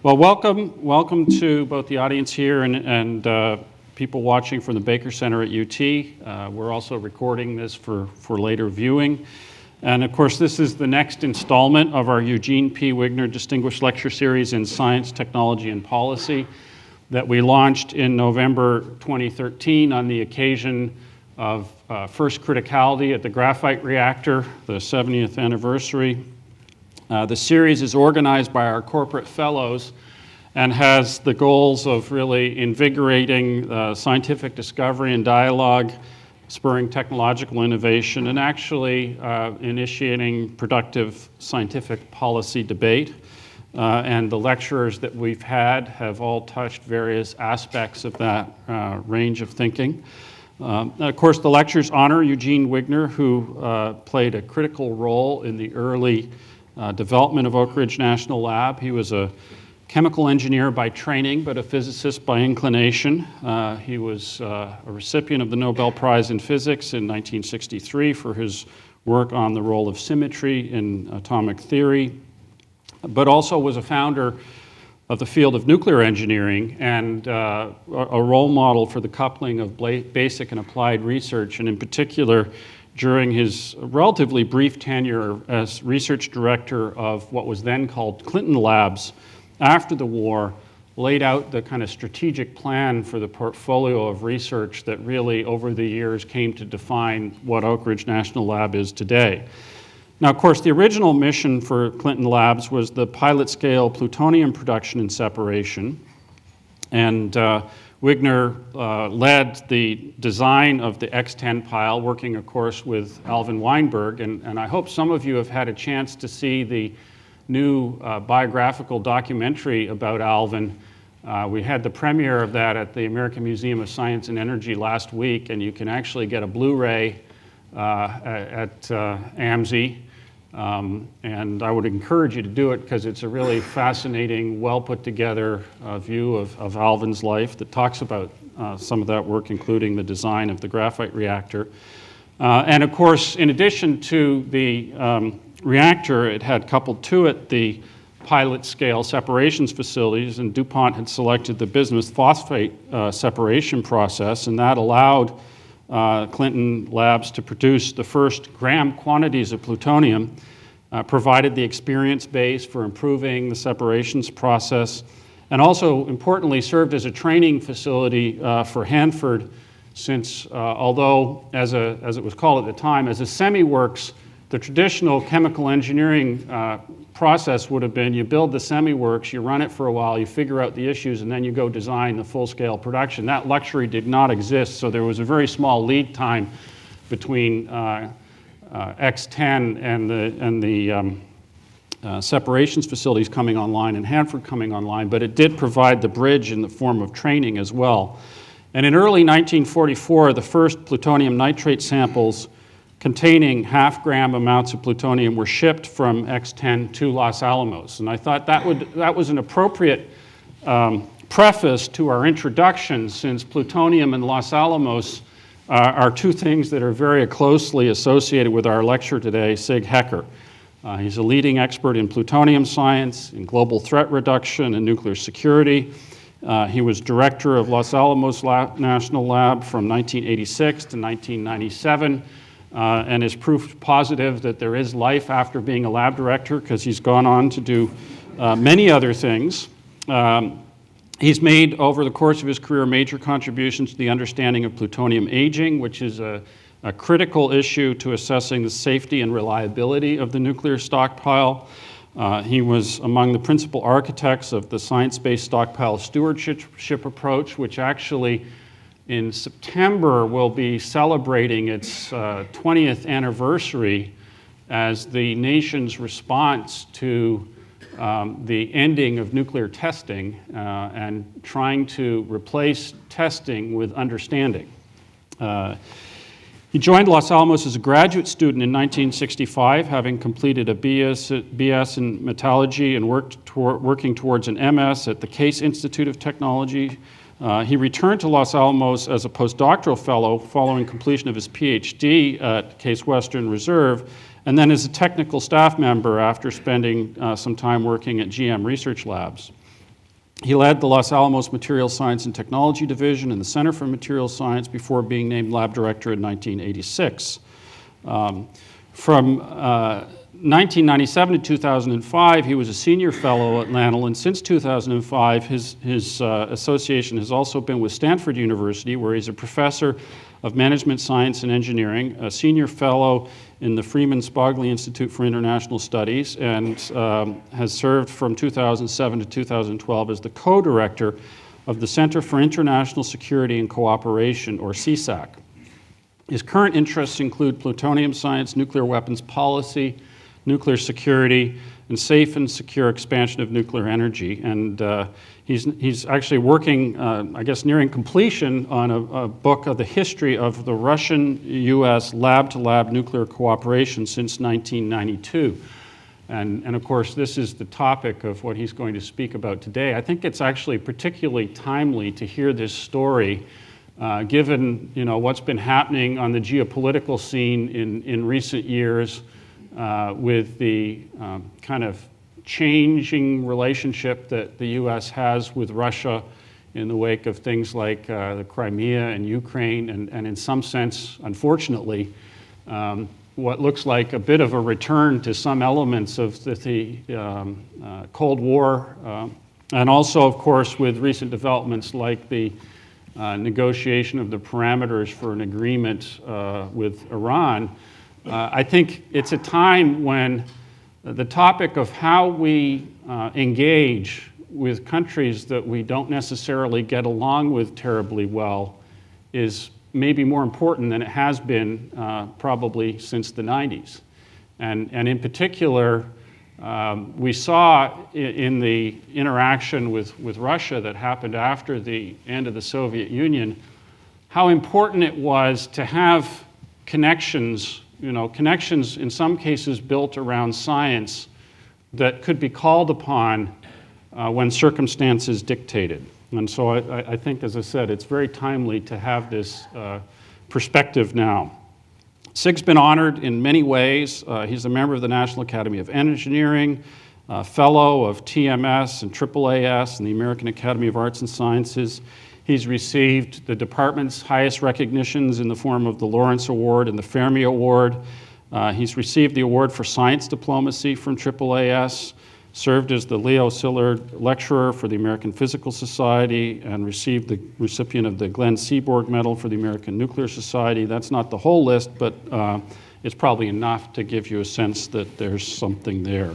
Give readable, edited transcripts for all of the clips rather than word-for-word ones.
Well, welcome to both the audience here and people watching from the Baker Center at UT. We're also recording this for later viewing. And of course, this is the next installment of our Eugene P. Wigner Distinguished Lecture Series in Science, Technology, and Policy that we launched in November 2013 on the occasion of first criticality at the graphite reactor, the 70th anniversary. The series is organized by our corporate fellows and has the goals of really invigorating scientific discovery and dialogue, spurring technological innovation, and actually initiating productive scientific policy debate. And the lecturers that we've had have all touched various aspects of that range of thinking. Of course, the lectures honor Eugene Wigner, who played a critical role in the early development of Oak Ridge National Lab. He was a chemical engineer by training, but a physicist by inclination. He was a recipient of the Nobel Prize in Physics in 1963 for his work on the role of symmetry in atomic theory, but also was a founder of the field of nuclear engineering and a role model for the coupling of basic and applied research, and in particular, during his relatively brief tenure as research director of what was then called Clinton Labs, after the war, laid out the kind of strategic plan for the portfolio of research that really over the years came to define what Oak Ridge National Lab is today. Now, of course, the original mission for Clinton Labs was the pilot-scale plutonium production and separation, and Wigner led the design of the X-10 pile, working, of course, with Alvin Weinberg, and I hope some of you have had a chance to see the new biographical documentary about Alvin. We had the premiere of that at the American Museum of Science and Energy last week, and you can actually get a Blu-ray at AMSI. And I would encourage you to do it because it's a really fascinating, well put together view of Alvin's life that talks about some of that work, including the design of the graphite reactor. And of course, in addition to the reactor, it had coupled to it the pilot scale separations facilities, and DuPont had selected the bismuth phosphate separation process, and that allowed Clinton Labs to produce the first gram quantities of plutonium, provided the experience base for improving the separations process, and also importantly served as a training facility for Hanford, since although, as it was called at the time, as a semi-works, the traditional chemical engineering process would have been you build the semi-works, you run it for a while, you figure out the issues, and then you go design the full-scale production. That luxury did not exist, so there was a very small lead time between X-10 and the separations facilities coming online and Hanford coming online, but it did provide the bridge in the form of training as well. And in early 1944, the first plutonium nitrate samples containing half-gram amounts of plutonium were shipped from X-10 to Los Alamos. And I thought that was an appropriate preface to our introduction, since plutonium and Los Alamos are two things that are very closely associated with our lecture today, Sig Hecker. He's a leading expert in plutonium science, in global threat reduction and nuclear security. He was director of Los Alamos National Lab from 1986 to 1997. And is proof positive that there is life after being a lab director, because he's gone on to do many other things. He's made, over the course of his career, major contributions to the understanding of plutonium aging, which is a critical issue to assessing the safety and reliability of the nuclear stockpile. He was among the principal architects of the science-based stockpile stewardship approach, which actually in September will be celebrating its 20th anniversary as the nation's response to the ending of nuclear testing and trying to replace testing with understanding. He joined Los Alamos as a graduate student in 1965, having completed a BS in metallurgy and working towards an MS at the Case Institute of Technology. He returned to Los Alamos as a postdoctoral fellow following completion of his PhD at Case Western Reserve, and then as a technical staff member after spending some time working at GM Research Labs. He led the Los Alamos Materials Science and Technology Division and the Center for Materials Science before being named lab director in 1986. From 1997 to 2005, he was a senior fellow at LANL, and since 2005, his association has also been with Stanford University, where he's a professor of management science and engineering, a senior fellow in the Freeman Spogli Institute for International Studies, and has served from 2007 to 2012 as the co-director of the Center for International Security and Cooperation, or CSAC. His current interests include plutonium science, nuclear weapons policy, nuclear security, and safe and secure expansion of nuclear energy. And he's actually working, I guess, nearing completion on a book of the history of the Russian-U.S. lab-to-lab nuclear cooperation since 1992. And of course, this is the topic of what he's going to speak about today. I think it's actually particularly timely to hear this story, given what's been happening on the geopolitical scene in recent years, with the kind of changing relationship that the U.S. has with Russia in the wake of things like the Crimea and Ukraine, and in some sense, unfortunately, what looks like a bit of a return to some elements of the Cold War, and also, of course, with recent developments like the negotiation of the parameters for an agreement with Iran. I think it's a time when the topic of how we engage with countries that we don't necessarily get along with terribly well is maybe more important than it has been probably since the 90s. And in particular, we saw in the interaction with Russia that happened after the end of the Soviet Union, how important it was to have connections, connections in some cases built around science that could be called upon when circumstances dictated. And so I think, as I said, it's very timely to have this perspective now. Sig's been honored in many ways. He's a member of the National Academy of Engineering, fellow of TMS and AAAS and the American Academy of Arts and Sciences. He's received the department's highest recognitions in the form of the Lawrence Award and the Fermi Award. He's received the Award for Science Diplomacy from AAAS, served as the Leo Szilard Lecturer for the American Physical Society, and received the recipient of the Glenn Seaborg Medal for the American Nuclear Society. That's not the whole list, but it's probably enough to give you a sense that there's something there.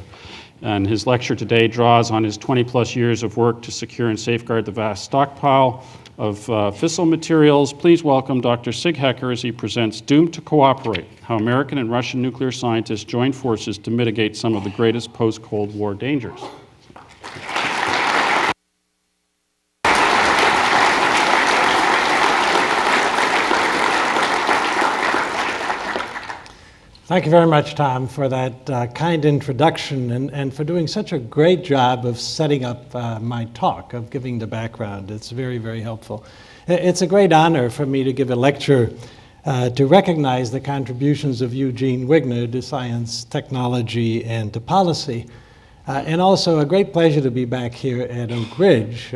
And his lecture today draws on his 20-plus years of work to secure and safeguard the vast stockpile of fissile materials. Please welcome Dr. Sig Hecker as he presents Doomed to Cooperate, How American and Russian Nuclear Scientists Join Forces to Mitigate Some of the Greatest Post-Cold War Dangers. Thank you very much, Tom, for that kind introduction and for doing such a great job of setting up my talk, of giving the background. It's very, very helpful. It's a great honor for me to give a lecture to recognize the contributions of Eugene Wigner to science, technology, and to policy. And also a great pleasure to be back here at Oak Ridge.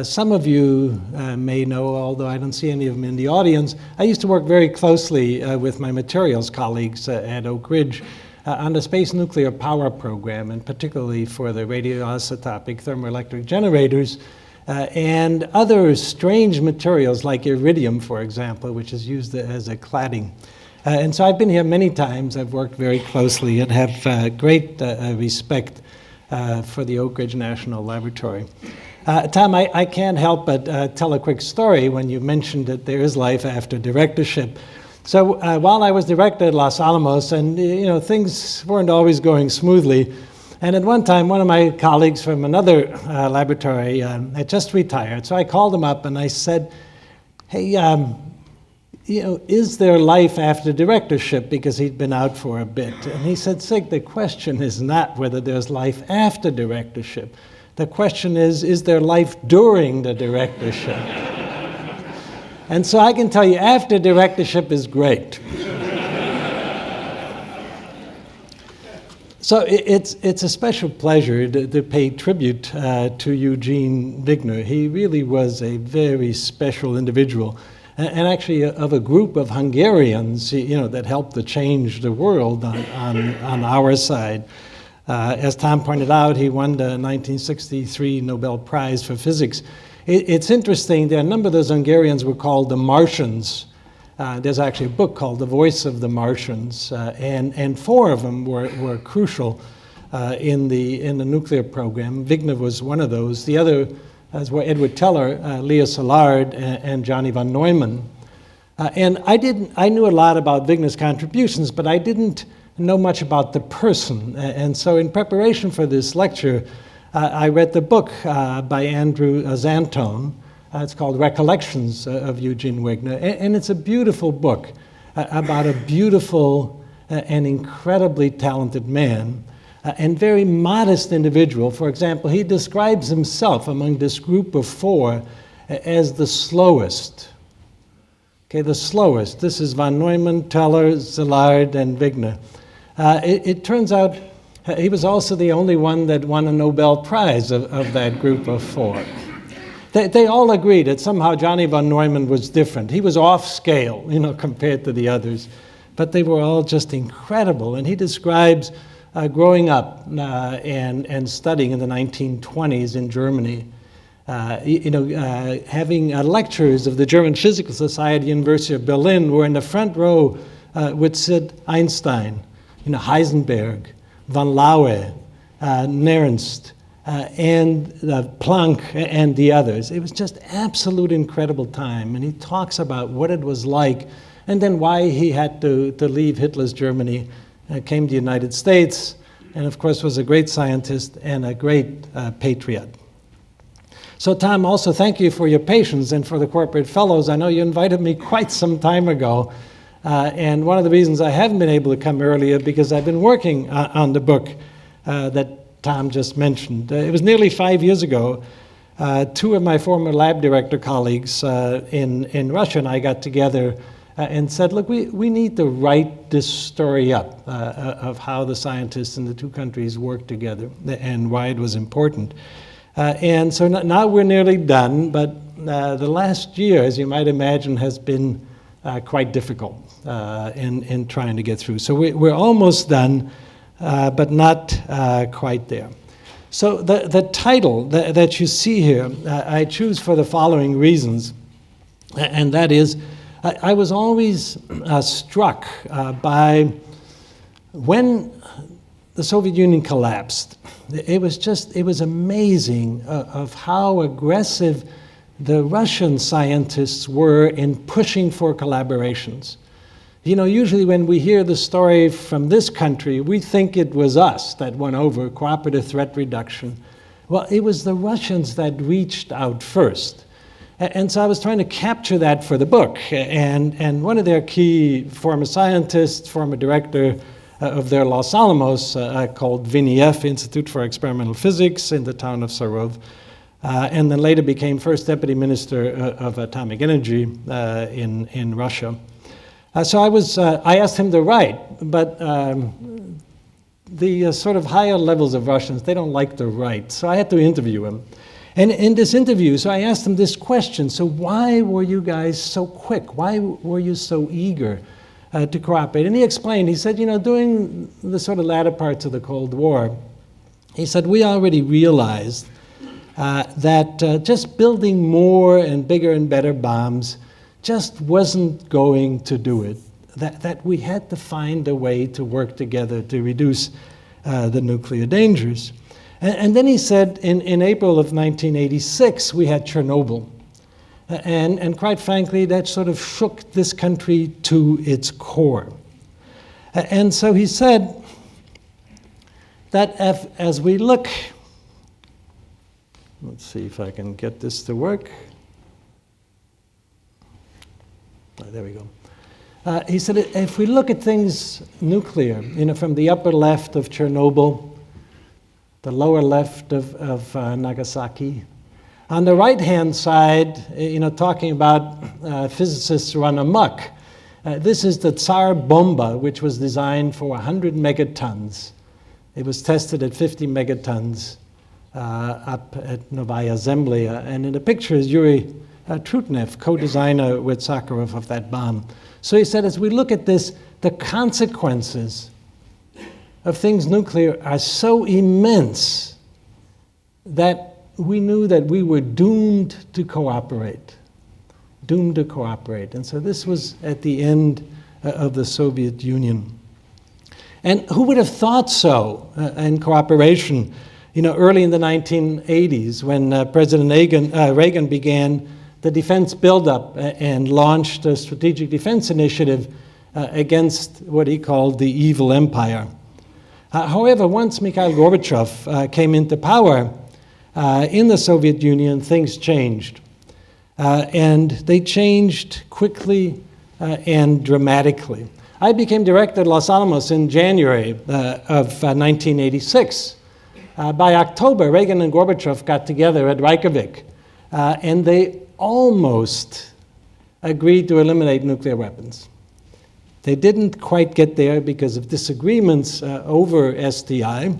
Some of you may know, although I don't see any of them in the audience, I used to work very closely with my materials colleagues at Oak Ridge on the space nuclear power program, and particularly for the radioisotopic thermoelectric generators and other strange materials like iridium, for example, which is used as a cladding. And so I've been here many times. I've worked very closely and have great respect for the Oak Ridge National Laboratory. Tom, I can't help but tell a quick story when you mentioned that there is life after directorship. So while I was director at Los Alamos, and things weren't always going smoothly, and at one time one of my colleagues from another laboratory had just retired. So I called him up and I said, hey, is there life after directorship? Because he'd been out for a bit. And he said, Sig, the question is not whether there's life after directorship. The question is there life during the directorship? And so I can tell you, after directorship is great. So it's a special pleasure to pay tribute to Eugene Wigner. He really was a very special individual, and actually of a group of Hungarians, that helped to change the world on our side. As Tom pointed out, he won the 1963 Nobel Prize for Physics. It's interesting, a number of those Hungarians were called the Martians. There's actually a book called The Voice of the Martians, and four of them were crucial in the nuclear program. Wigner was one of those. The other were Edward Teller, Leo Szilard, and Johnny von Neumann. And I knew a lot about Wigner's contributions, but I didn't know much about the person. And so in preparation for this lecture, I read the book by Andrew Zantone. It's called Recollections of Eugene Wigner, and it's a beautiful book about a beautiful and incredibly talented man and very modest individual. For example, he describes himself among this group of four as the slowest. Okay, the slowest. This is von Neumann, Teller, Szilard, and Wigner. It turns out he was also the only one that won a Nobel Prize of that group of four. They all agreed that somehow Johnny von Neumann was different. He was off scale, compared to the others. But they were all just incredible. And he describes growing up and studying in the 1920s in Germany, having lectures of the German Physical Society, University of Berlin, where in the front row would sit Einstein, Heisenberg, von Laue, Nernst, and Planck and the others. It was just absolute incredible time. And he talks about what it was like and then why he had to leave Hitler's Germany, came to the United States, and of course was a great scientist and a great patriot. So Tom, also thank you for your patience and for the corporate fellows. I know you invited me quite some time ago. And one of the reasons I haven't been able to come earlier because I've been working on the book that Tom just mentioned. It was nearly 5 years ago. Two of my former lab director colleagues in Russia and I got together and said, look, we need to write this story up of how the scientists in the two countries worked together and why it was important. And so now we're nearly done, but the last year, as you might imagine, has been quite difficult in trying to get through. So we're almost done, but not quite there. So the title that you see here, I choose for the following reasons, and that is, I was always struck by when the Soviet Union collapsed. It was amazing of how aggressive the Russian scientists were in pushing for collaborations. Usually when we hear the story from this country, we think it was us that won over cooperative threat reduction. Well, it was the Russians that reached out first. And so I was trying to capture that for the book. And one of their key former scientists, former director of their Los Alamos, called VNIF, Institute for Experimental Physics, in the town of Sarov, and then later became first deputy minister of atomic energy in Russia. So I asked him to write, but the sort of higher levels of Russians, they don't like to write. So I had to interview him. And in this interview, so I asked him this question. So why were you guys so quick? Why were you so eager to cooperate? And he explained, he said, during the sort of latter parts of the Cold War, he said, we already realized that just building more and bigger and better bombs just wasn't going to do it, that we had to find a way to work together to reduce the nuclear dangers. And then he said, in April of 1986, we had Chernobyl. And quite frankly, that sort of shook this country to its core. And so he said that as we look, let's see if I can get this to work. There we go. He said, if we look at things nuclear, from the upper left of Chernobyl, the lower left of Nagasaki, on the right-hand side, talking about physicists run amok, this is the Tsar Bomba, which was designed for 100 megatons. It was tested at 50 megatons up at Novaya Zemlya. And in the picture is Yuri Trutnev, co-designer with Sakharov of that bomb. So he said, as we look at this, the consequences of things nuclear are so immense that we knew that we were doomed to cooperate. Doomed to cooperate. And so this was at the end of the Soviet Union. And who would have thought so in cooperation? You know, early in the 1980s, when President Reagan began the defense buildup and launched a strategic defense initiative against what he called the evil empire. However, once Mikhail Gorbachev came into power in the Soviet Union, things changed. And they changed quickly and dramatically. I became director at Los Alamos in January of 1986. By October, Reagan and Gorbachev got together at Reykjavik, and they almost agreed to eliminate nuclear weapons. They didn't quite get there because of disagreements over SDI.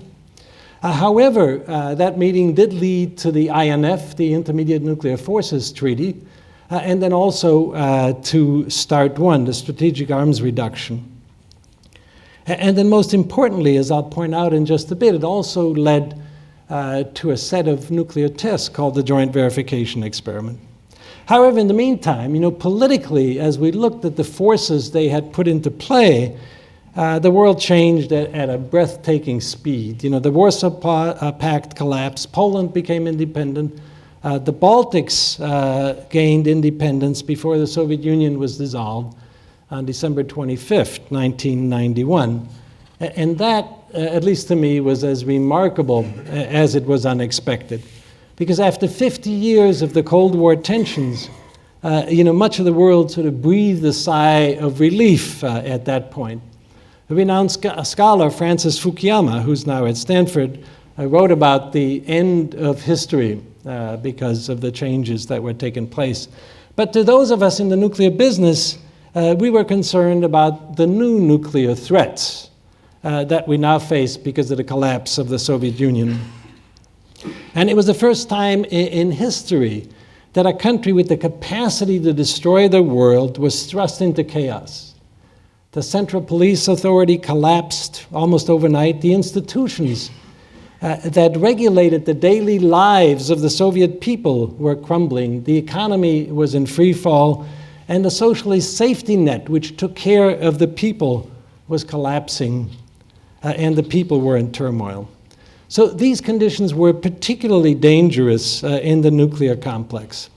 However, that meeting did lead to the INF, the Intermediate Nuclear Forces Treaty, and then also to START 1, the Strategic Arms Reduction. And then most importantly, as I'll point out in just a bit, it also led to a set of nuclear tests called the Joint Verification Experiment. However, in the meantime, you know, politically, as we looked at the forces they had put into play, the world changed at a breathtaking speed. You know, the Warsaw Pact collapsed, Poland became independent, the Baltics gained independence before the Soviet Union was dissolved on December 25th, 1991. And that, at least to me, was as remarkable as it was unexpected. Because after 50 years of the Cold War tensions, you know, much of the world sort of breathed a sigh of relief at that point. A renowned scholar, Francis Fukuyama, who's now at Stanford, wrote about the end of history because of the changes that were taking place. But to those of us in the nuclear business, we were concerned about the new nuclear threats that we now face because of the collapse of the Soviet Union. And it was the first time in history that a country with the capacity to destroy the world was thrust into chaos. The Central Police Authority collapsed almost overnight. The institutions that regulated the daily lives of the Soviet people were crumbling. The economy was in free fall, and the socialist safety net, which took care of the people, was collapsing, and the people were in turmoil. So these conditions were particularly dangerous in the nuclear complex.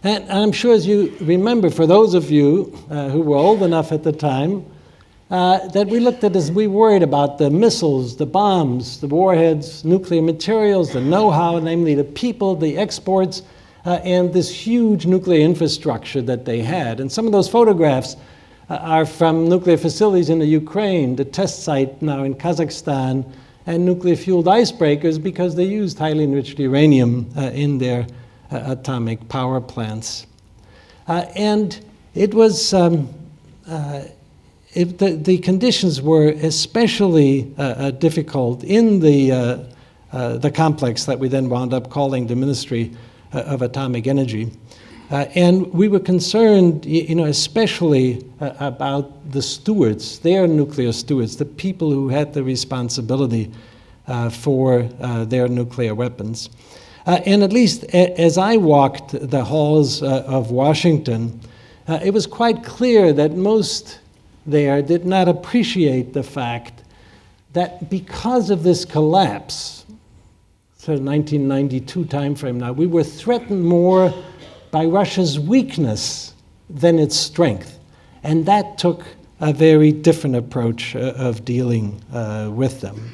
And I'm sure, as you remember, for those of you who were old enough at the time, that we looked at as we worried about the missiles, the bombs, the warheads, nuclear materials, the know-how, namely the people, the exports, and this huge nuclear infrastructure that they had. And some of those photographs are from nuclear facilities in the Ukraine, the test site now in Kazakhstan, and nuclear-fueled icebreakers because they used highly enriched uranium in their atomic power plants. And it was, the conditions were especially difficult in the complex that we then wound up calling the Ministry of Atomic Energy. And we were concerned, you know, especially about the stewards, their nuclear stewards, the people who had the responsibility for their nuclear weapons. And at least as I walked the halls of Washington, it was quite clear that most there did not appreciate the fact that because of this collapse, sort of 1992 timeframe now, we were threatened more by Russia's weakness than its strength. And that took a very different approach of dealing with them.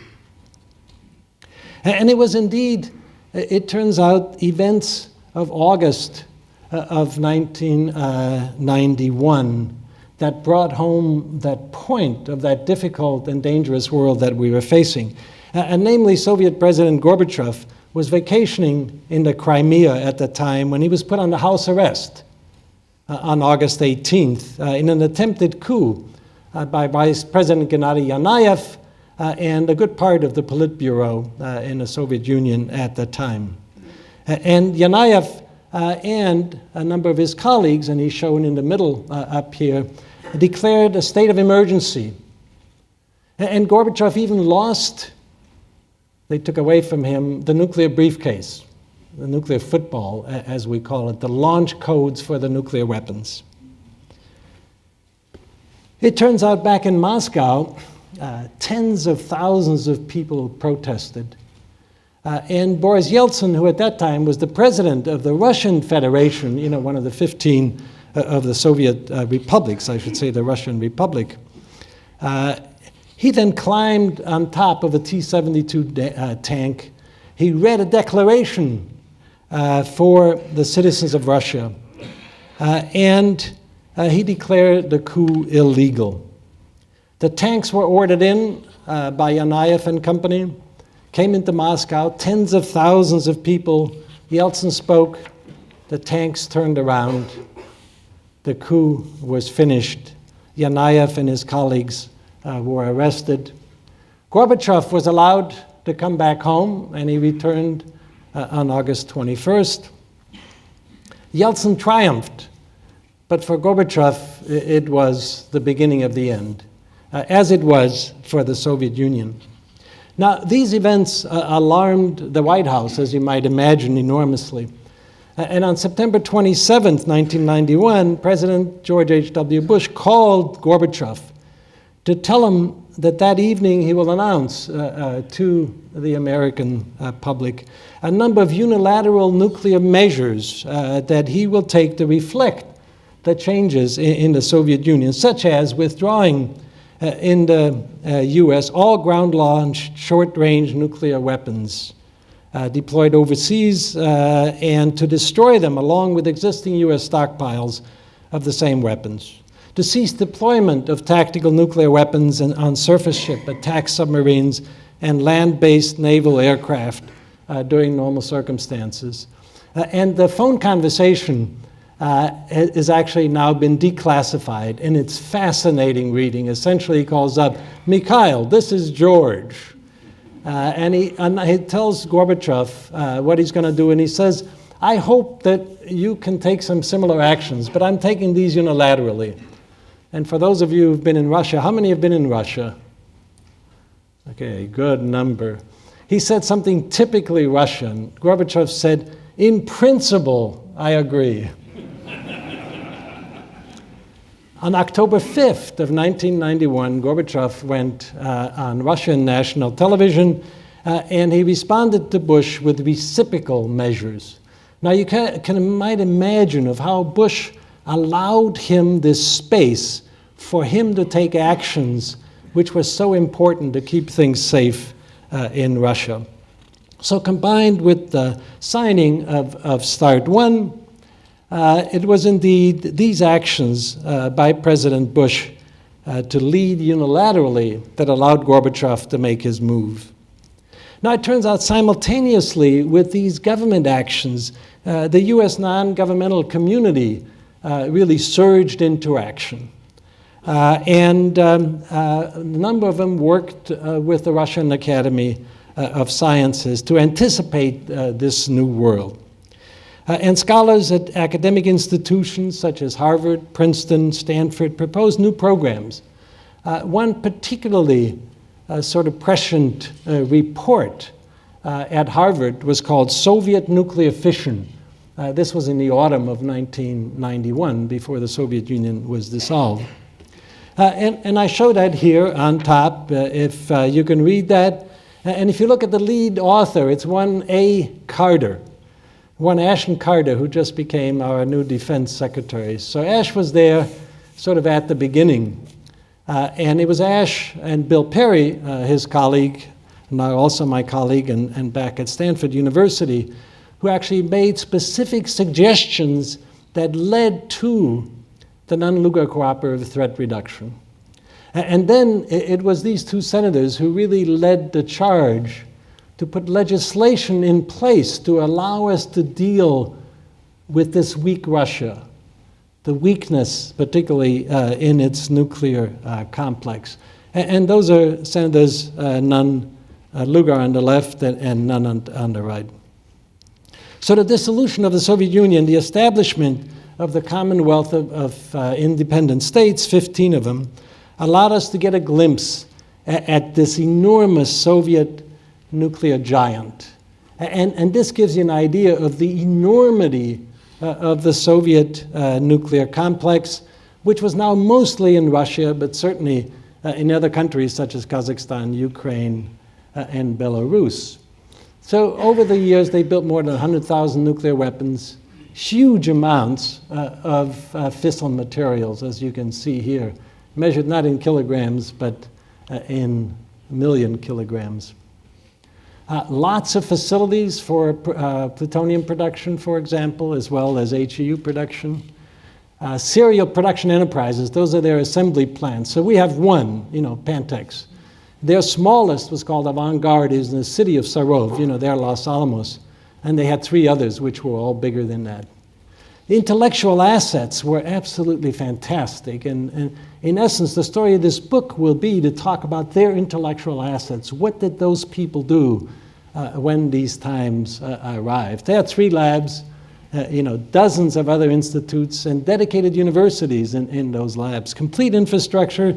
And it was indeed, it turns out, events of August of 1991 that brought home that point of that difficult and dangerous world that we were facing. And namely, Soviet President Gorbachev was vacationing in the Crimea at the time when he was put under house arrest on August 18th in an attempted coup by Vice President Gennady Yanayev and a good part of the Politburo in the Soviet Union at the time. And Yanayev and a number of his colleagues, and he's shown in the middle up here, declared a state of emergency. And Gorbachev even lost, they took away from him, the nuclear briefcase, the nuclear football, as we call it, the launch codes for the nuclear weapons. It turns out back in Moscow, tens of thousands of people protested. And Boris Yeltsin, who at that time was the president of the Russian Federation, one of the 15 of the Soviet republics, I should say, the Russian Republic, he then climbed on top of a T-72 tank. He read a declaration for the citizens of Russia, and he declared the coup illegal. The tanks were ordered in by Yanayev and company, came into Moscow, tens of thousands of people. Yeltsin spoke, the tanks turned around, the coup was finished. Yanayev and his colleagues were arrested. Gorbachev was allowed to come back home, and he returned on August 21st. Yeltsin triumphed, but for Gorbachev, it was the beginning of the end, as it was for the Soviet Union. Now, these events alarmed the White House, as you might imagine, enormously. And on September 27th, 1991, President George H.W. Bush called Gorbachev to tell him that that evening he will announce to the American public a number of unilateral nuclear measures that he will take to reflect the changes in the Soviet Union, such as withdrawing in the U.S. all ground-launched short-range nuclear weapons deployed overseas and to destroy them along with existing U.S. stockpiles of the same weapons, to cease deployment of tactical nuclear weapons on surface ship, attack submarines, and land-based naval aircraft during normal circumstances. And the phone conversation has actually now been declassified, and it's fascinating reading. Essentially, he calls up, Mikhail, this is George. And he tells Gorbachev what he's going to do, and he says, I hope that you can take some similar actions, but I'm taking these unilaterally. And for those of you who've been in Russia, how many have been in Russia? Okay, good number. He said something typically Russian. Gorbachev said, in principle, I agree. On October 5th of 1991, Gorbachev went on Russian national television and he responded to Bush with reciprocal measures. Now you might imagine of how Bush allowed him this space for him to take actions which were so important to keep things safe in Russia. So combined with the signing of START 1, it was indeed these actions by President Bush to lead unilaterally that allowed Gorbachev to make his move. Now it turns out simultaneously with these government actions, the US non-governmental community really surged into action. And a number of them worked with the Russian Academy of Sciences to anticipate this new world. And scholars at academic institutions such as Harvard, Princeton, Stanford proposed new programs. One particularly sort of prescient report at Harvard was called Soviet Nuclear Fission. This was in the autumn of 1991, before the Soviet Union was dissolved. And I show that here on top, if you can read that. And if you look at the lead author, it's one Ashton Carter, who just became our new defense secretary. So Ash was there sort of at the beginning. And it was Ash and Bill Perry, his colleague, now also my colleague and back at Stanford University, who actually made specific suggestions that led to the non-nuclear cooperative threat reduction. And then it was these two senators who really led the charge to put legislation in place to allow us to deal with this weak Russia, the weakness particularly in its nuclear complex. And those are Senators Nunn, Lugar on the left, and Nunn on the right. So the dissolution of the Soviet Union, the establishment of the Commonwealth of independent states, 15 of them, allowed us to get a glimpse at this enormous Soviet nuclear giant. And this gives you an idea of the enormity of the Soviet nuclear complex, which was now mostly in Russia, but certainly in other countries such as Kazakhstan, Ukraine, and Belarus. So over the years, they built more than 100,000 nuclear weapons, huge amounts of fissile materials, as you can see here, measured not in kilograms, but in million kilograms. Lots of facilities for plutonium production, for example, as well as HEU production. Serial production enterprises, those are their assembly plants. So we have one, Pantex. Their smallest was called Avant-Garde, is in the city of Sarov, their Los Alamos. And they had 3 others, which were all bigger than that. The intellectual assets were absolutely fantastic. And in essence, the story of this book will be to talk about their intellectual assets. What did those people do when these times arrived? They had 3 labs, dozens of other institutes, and dedicated universities in those labs. Complete infrastructure.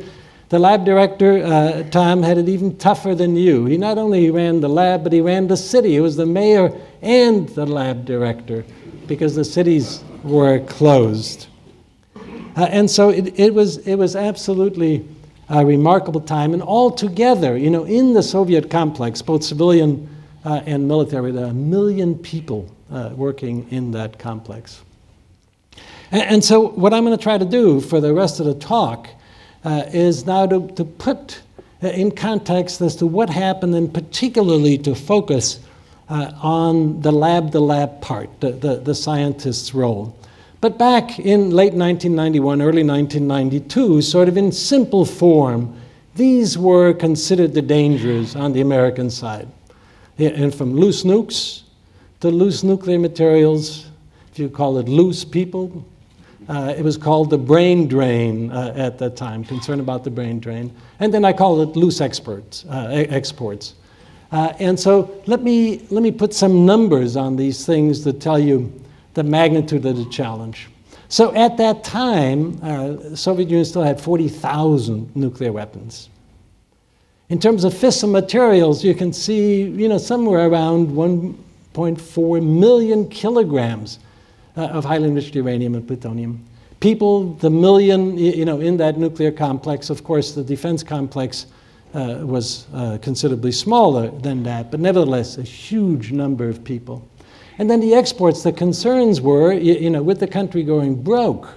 The lab director, Tom, had it even tougher than you. He not only ran the lab, but he ran the city. He was the mayor and the lab director because the cities were closed. And so it was absolutely a remarkable time. And all together, in the Soviet complex, both civilian and military, there are 1 million people working in that complex. And so what I'm going to try to do for the rest of the talk is now to put in context as to what happened, and particularly to focus on the lab part, the scientist's role. But back in late 1991, early 1992, sort of in simple form, these were considered the dangers on the American side. And from loose nukes to loose nuclear materials, if you call it loose people, it was called the brain drain at that time, concern about the brain drain. And then I call it loose exports. And so let me put some numbers on these things to tell you the magnitude of the challenge. So at that time, the Soviet Union still had 40,000 nuclear weapons. In terms of fissile materials, you can see somewhere around 1.4 million kilograms of highly enriched uranium and plutonium. People, the million, in that nuclear complex. Of course, the defense complex was considerably smaller than that, but nevertheless, a huge number of people. And then the exports, the concerns were, with the country going broke,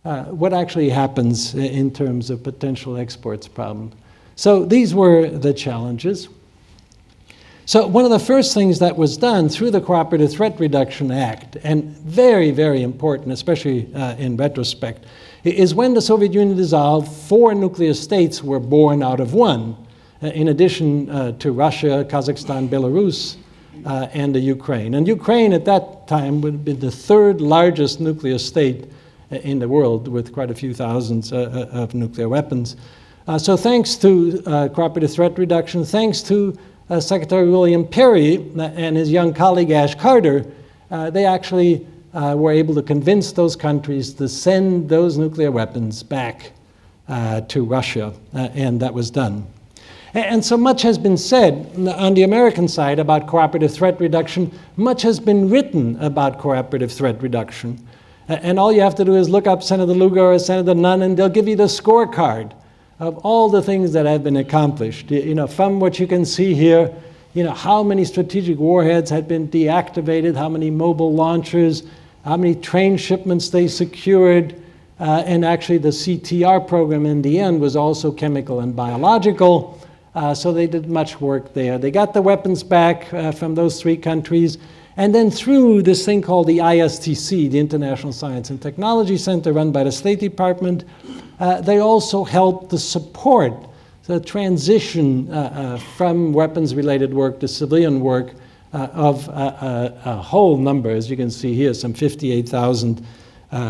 what actually happens in terms of potential exports problem. So these were the challenges. So one of the first things that was done through the Cooperative Threat Reduction Act, and very, very important, especially in retrospect, is when the Soviet Union dissolved, 4 nuclear states were born out of one, in addition to Russia, Kazakhstan, Belarus, and the Ukraine. And Ukraine at that time would have been the 3rd largest nuclear state in the world, with quite a few thousands of nuclear weapons. So thanks to Cooperative Threat Reduction, thanks to Secretary William Perry and his young colleague Ash Carter, they actually were able to convince those countries to send those nuclear weapons back to Russia, and that was done. And so much has been said on the American side about cooperative threat reduction. Much has been written about cooperative threat reduction. And all you have to do is look up Senator Lugar or Senator Nunn, and they'll give you the scorecard of all the things that have been accomplished. From what you can see here, how many strategic warheads had been deactivated, how many mobile launchers, how many train shipments they secured, and actually the CTR program in the end was also chemical and biological, so they did much work there. They got the weapons back from those 3 countries, and then through this thing called the ISTC, the International Science and Technology Center run by the State Department, they also helped to support the transition from weapons-related work to civilian work of a whole number, as you can see here, some 58,000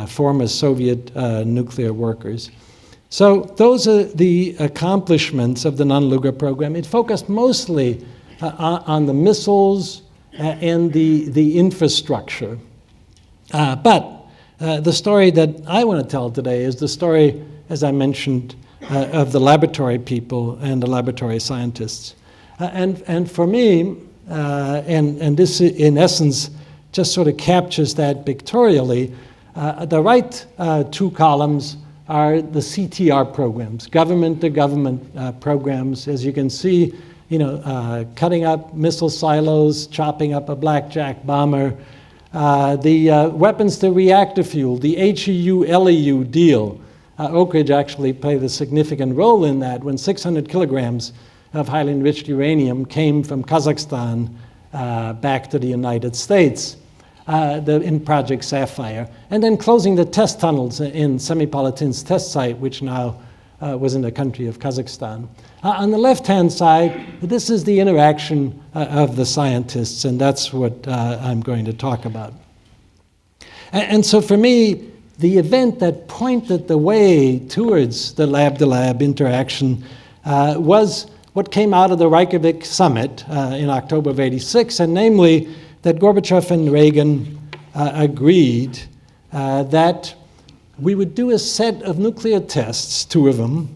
former Soviet nuclear workers. So those are the accomplishments of the non-Luger program. It focused mostly on the missiles and the infrastructure. But the story that I want to tell today is the story, as I mentioned, of the laboratory people and the laboratory scientists. And for me, and this in essence just sort of captures that pictorially, the right two columns are the CTR programs, government-to-government programs. As you can see, cutting up missile silos, chopping up a blackjack bomber, the weapons to reactor fuel, the HEU-LEU deal. Oak Ridge actually played a significant role in that when 600 kilograms of highly enriched uranium came from Kazakhstan back to the United States. In Project Sapphire, and then closing the test tunnels in Semipalatin's test site, which now was in the country of Kazakhstan. On the left-hand side, this is the interaction of the scientists, and that's what I'm going to talk about. And so for me, the event that pointed the way towards the lab-to-lab interaction was what came out of the Reykjavik summit in October of '86, and namely, that Gorbachev and Reagan agreed that we would do a set of nuclear tests, 2 of them,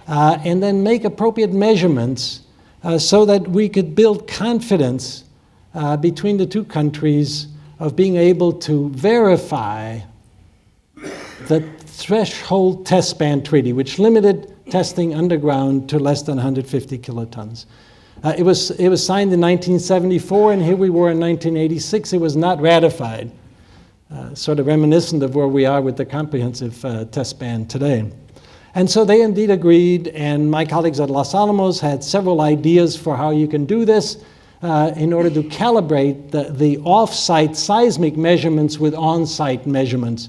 and then make appropriate measurements so that we could build confidence between the two countries of being able to verify the threshold test ban treaty, which limited testing underground to less than 150 kilotons. It was signed in 1974, and here we were in 1986. It was not ratified, sort of reminiscent of where we are with the comprehensive test ban today. And so they indeed agreed, and my colleagues at Los Alamos had several ideas for how you can do this in order to calibrate the off-site seismic measurements with on-site measurements,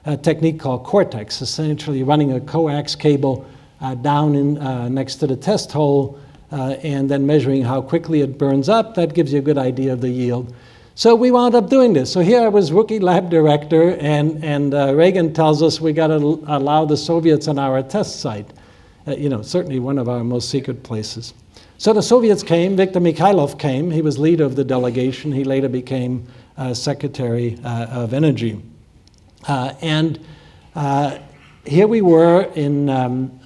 a technique called Cortex, essentially running a coax cable down in, next to the test hole, and then measuring how quickly it burns up. That gives you a good idea of the yield. So we wound up doing this. So here I was rookie lab director, and Reagan tells us we got to allow the Soviets on our test site. Certainly one of our most secret places. So the Soviets came. Viktor Mikhailov came. He was leader of the delegation. He later became Secretary of Energy. Here we were in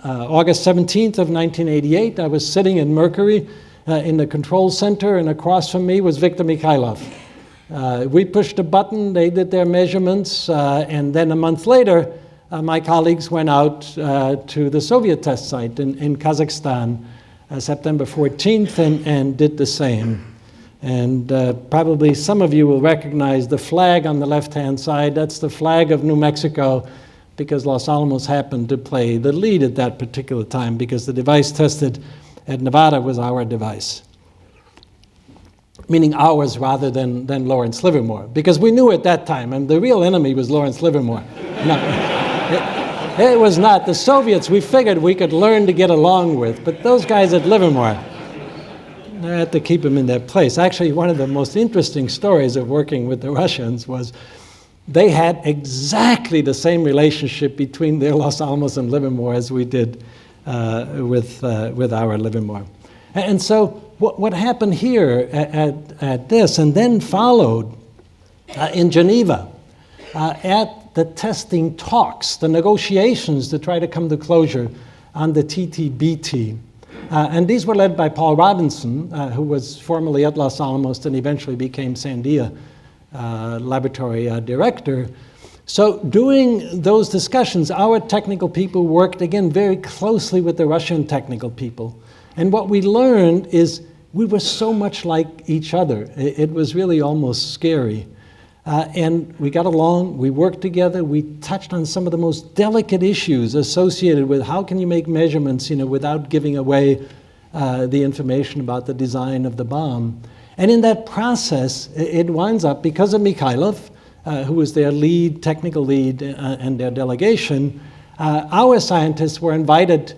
August 17th of 1988. I was sitting in Mercury in the control center, and across from me was Viktor Mikhailov. We pushed a button, they did their measurements, and then a month later, my colleagues went out to the Soviet test site in Kazakhstan, September 14th, and did the same. And probably some of you will recognize the flag on the left-hand side. That's the flag of New Mexico, because Los Alamos happened to play the lead at that particular time, because the device tested at Nevada was our device. Meaning ours rather than Lawrence Livermore, because we knew at that time, and the real enemy was Lawrence Livermore. No, it was not. The Soviets, we figured we could learn to get along with, but those guys at Livermore, I had to keep them in their place. Actually, one of the most interesting stories of working with the Russians was they had exactly the same relationship between their Los Alamos and Livermore as we did with our Livermore. And so what happened here at this, and then followed in Geneva at the testing talks, the negotiations to try to come to closure on the TTBT. And these were led by Paul Robinson, who was formerly at Los Alamos and eventually became Sandia laboratory director. So during those discussions, our technical people worked again very closely with the Russian technical people. And what we learned is we were so much like each other. It was really almost scary. And we got along, we worked together, we touched on some of the most delicate issues associated with how can you make measurements, without giving away the information about the design of the bomb. And in that process, it winds up, because of Mikhailov, who was their lead, technical lead, and their delegation, our scientists were invited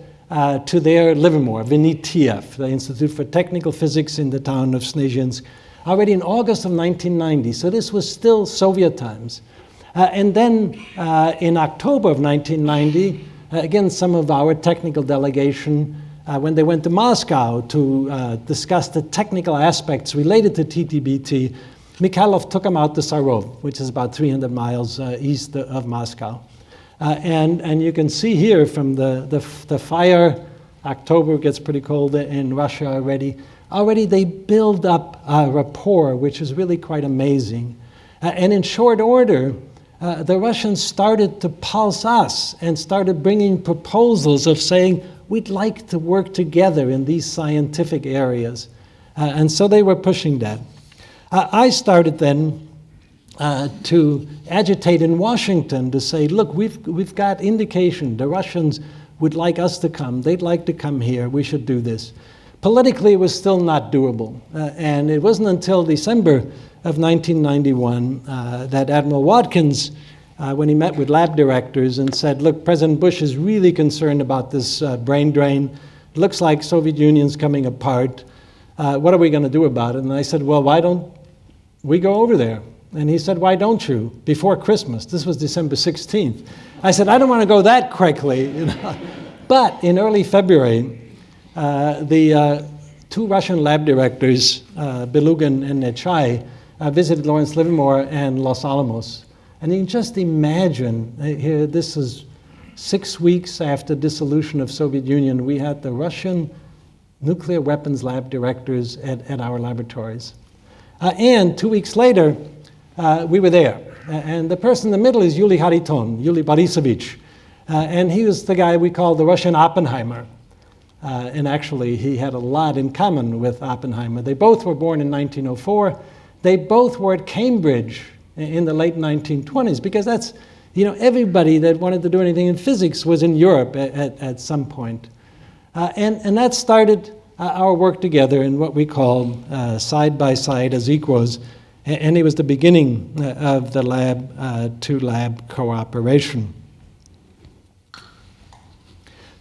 to their Livermore, VNITIEF, the Institute for Technical Physics in the town of Snezhinsk, already in August of 1990. So this was still Soviet times. And then in October of 1990, again, some of our technical delegation, when they went to Moscow to discuss the technical aspects related to TTBT, Mikhailov took them out to Sarov, which is about 300 miles east of Moscow. And you can see here from the fire, October gets pretty cold in Russia already. Already they build up a rapport, which is really quite amazing. And in short order, the Russians started to pulse us and started bringing proposals of saying, we'd like to work together in these scientific areas. And so they were pushing that. I started then to agitate in Washington to say, look, we've got indication. The Russians would like us to come. They'd like to come here. We should do this. Politically, it was still not doable. And it wasn't until December of 1991 that Admiral Watkins, when he met with lab directors and said, look, President Bush is really concerned about this brain drain. It looks like Soviet Union's coming apart. What are we going to do about it? And I said, well, why don't we go over there? And he said, why don't you? Before Christmas. This was December 16th. I said, I don't want to go that quickly. You know? But in early February, the two Russian lab directors, Belugin and Nechai, visited Lawrence Livermore and Los Alamos. And you can just imagine, here, this is 6 weeks after dissolution of Soviet Union, we had the Russian nuclear weapons lab directors at our laboratories. And 2 weeks later, we were there. And the person in the middle is Yuli Borisovich. And he was the guy we call the Russian Oppenheimer. And actually, he had a lot in common with Oppenheimer. They both were born in 1904. They both were at Cambridge in the late 1920s, because that's, you know, everybody that wanted to do anything in physics was in Europe at some point. And that started our work together in what we call side by side as equals. And it was the beginning of the lab-to-lab cooperation.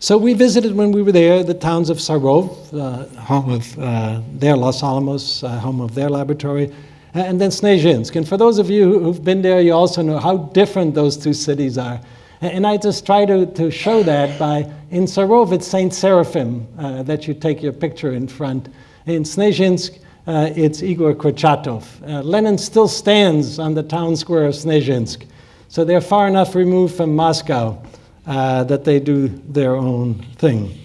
So we visited, when we were there, the towns of Sarov, home of their Los Alamos, home of their laboratory, and then Snezhinsk. And for those of you who've been there, you also know how different those two cities are. And I just try to show that by, in Sarov, it's Saint Seraphim that you take your picture in front. In Snezhinsk, it's Igor Kurchatov. Lenin still stands on the town square of Snezhinsk. So they're far enough removed from Moscow that they do their own thing.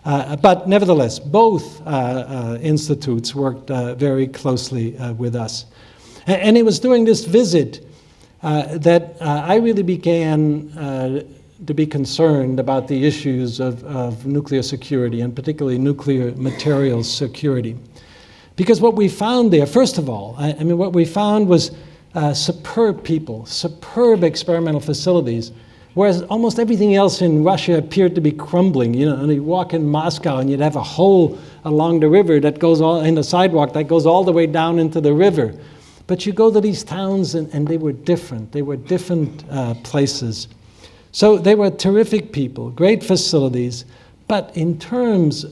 But nevertheless, both institutes worked very closely with us. And it was during this visit that I really began to be concerned about the issues of nuclear security, and particularly nuclear materials security. Because what we found there, first of all, I mean, what we found was superb people, superb experimental facilities, whereas almost everything else in Russia appeared to be crumbling. You know, and you walk in Moscow and you'd have a hole along the river that goes all in the sidewalk that goes all the way down into the river. But you go to these towns and they were different. They were different places. So they were terrific people, great facilities. But in terms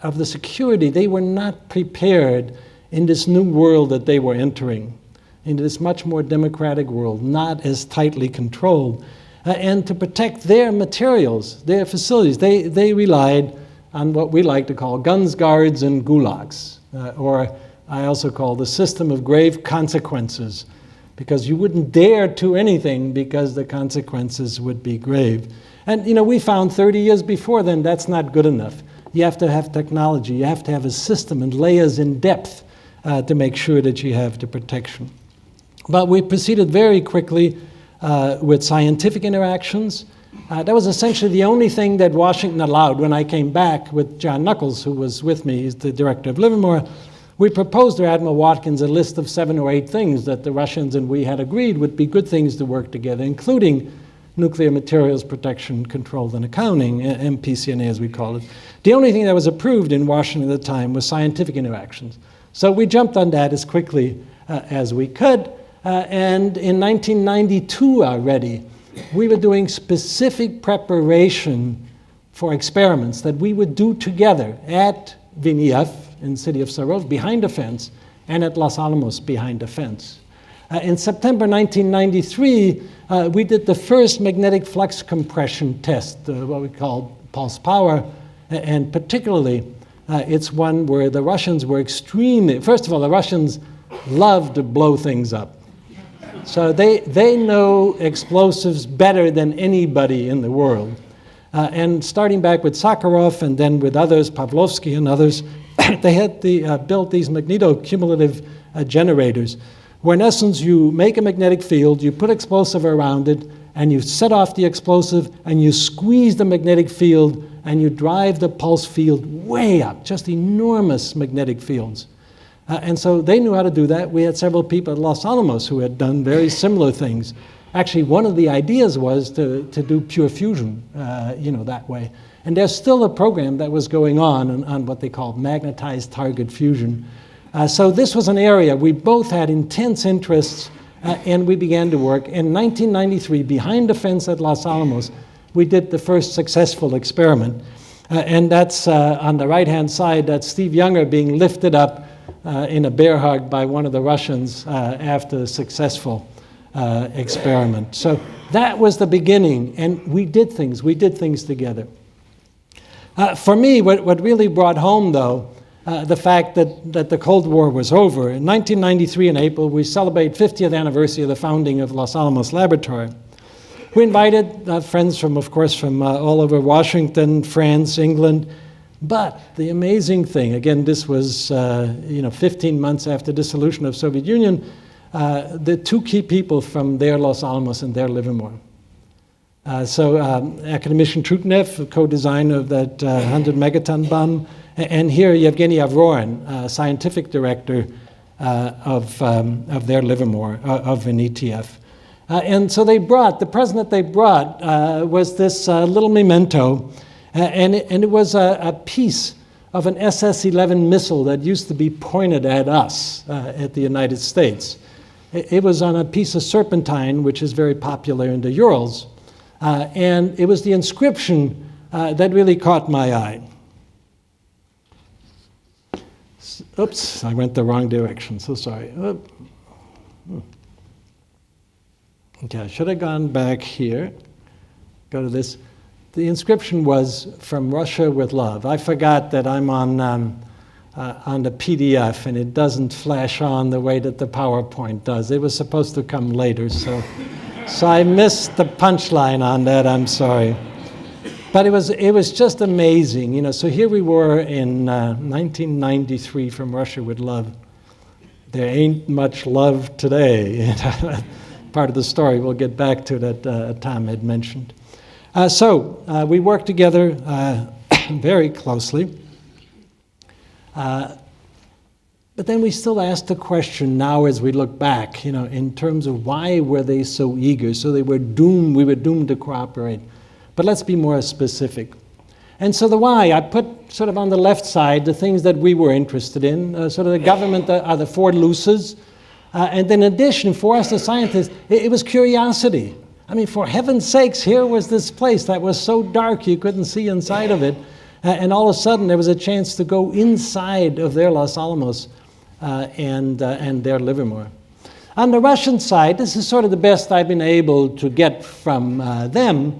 of the security, they were not prepared in this new world that they were entering, into this much more democratic world, not as tightly controlled. And to protect their materials, their facilities, they relied on what we like to call guns, guards, and gulags, or I also call the system of grave consequences, because you wouldn't dare do anything because the consequences would be grave. And you know, we found 30 years before then that's not good enough. You have to have technology, you have to have a system and layers in depth to make sure that you have the protection. But we proceeded very quickly with scientific interactions. That was essentially the only thing that Washington allowed. When I came back with John Knuckles, who was with me, he's the director of Livermore, we proposed to Admiral Watkins a list of 7 or 8 things that the Russians and we had agreed would be good things to work together, including nuclear materials protection, control, and accounting, MPCNA as we call it. The only thing that was approved in Washington at the time was scientific interactions. So we jumped on that as quickly as we could. And in 1992 already, we were doing specific preparation for experiments that we would do together at Viniev in the city of Sarov behind a fence, and at Los Alamos behind a fence. In September 1993, we did the first magnetic flux compression test, what we call pulse power, and particularly it's one where the Russians were extremely, first of all, the Russians love to blow things up. So they know explosives better than anybody in the world. And starting back with Sakharov and then with others, Pavlovsky and others, they had built these magnetocumulative generators, where in essence you make a magnetic field, you put explosive around it, and you set off the explosive, and you squeeze the magnetic field, and you drive the pulse field way up, just enormous magnetic fields. And so they knew how to do that. We had several people at Los Alamos who had done very similar things. Actually, one of the ideas was to do pure fusion, that way. And there's still a program that was going on what they call magnetized target fusion. So this was an area we both had intense interests, and we began to work. In 1993, behind the fence at Los Alamos, we did the first successful experiment. And that's on the right-hand side, that's Steve Younger being lifted up in a bear hug by one of the Russians after a successful experiment. So that was the beginning, and we did things together. For me, what really brought home, though, the fact that the Cold War was over. In 1993 in April, we celebrate 50th anniversary of the founding of Los Alamos Laboratory. We invited friends from all over Washington, France, England. But the amazing thing, again, this was 15 months after dissolution of Soviet Union, the two key people from there, Los Alamos, and there, Livermore. Academician Trutnev, co-designer of that 100 megaton bomb, and here Yevgeny Avrorin, scientific director of their Livermore, of an ETF. And so the present that they brought was this little memento, and it was a piece of an SS-11 missile that used to be pointed at us, at the United States. It was on a piece of serpentine, which is very popular in the Urals, and it was the inscription that really caught my eye. Oops, I went the wrong direction, so sorry. Okay, I should have gone back here. Go to this. The inscription was, "From Russia with love." I forgot that I'm on the PDF, and it doesn't flash on the way that the PowerPoint does. It was supposed to come later, so I missed the punchline on that. I'm sorry. But it was just amazing, So here we were in 1993, "From Russia with love." There ain't much love today. Part of the story we'll get back to that Tom had mentioned. We worked together very closely. But then we still ask the question now as we look back, in terms of why were they so eager? So we were doomed to cooperate. But let's be more specific. And so the why, I put sort of on the left side the things that we were interested in. The government are the four luces. And then in addition, for us, the scientists, it was curiosity. I mean, for heaven's sakes, here was this place that was so dark you couldn't see inside of it. And all of a sudden, there was a chance to go inside of their Los Alamos and their Livermore. On the Russian side, this is sort of the best I've been able to get from them,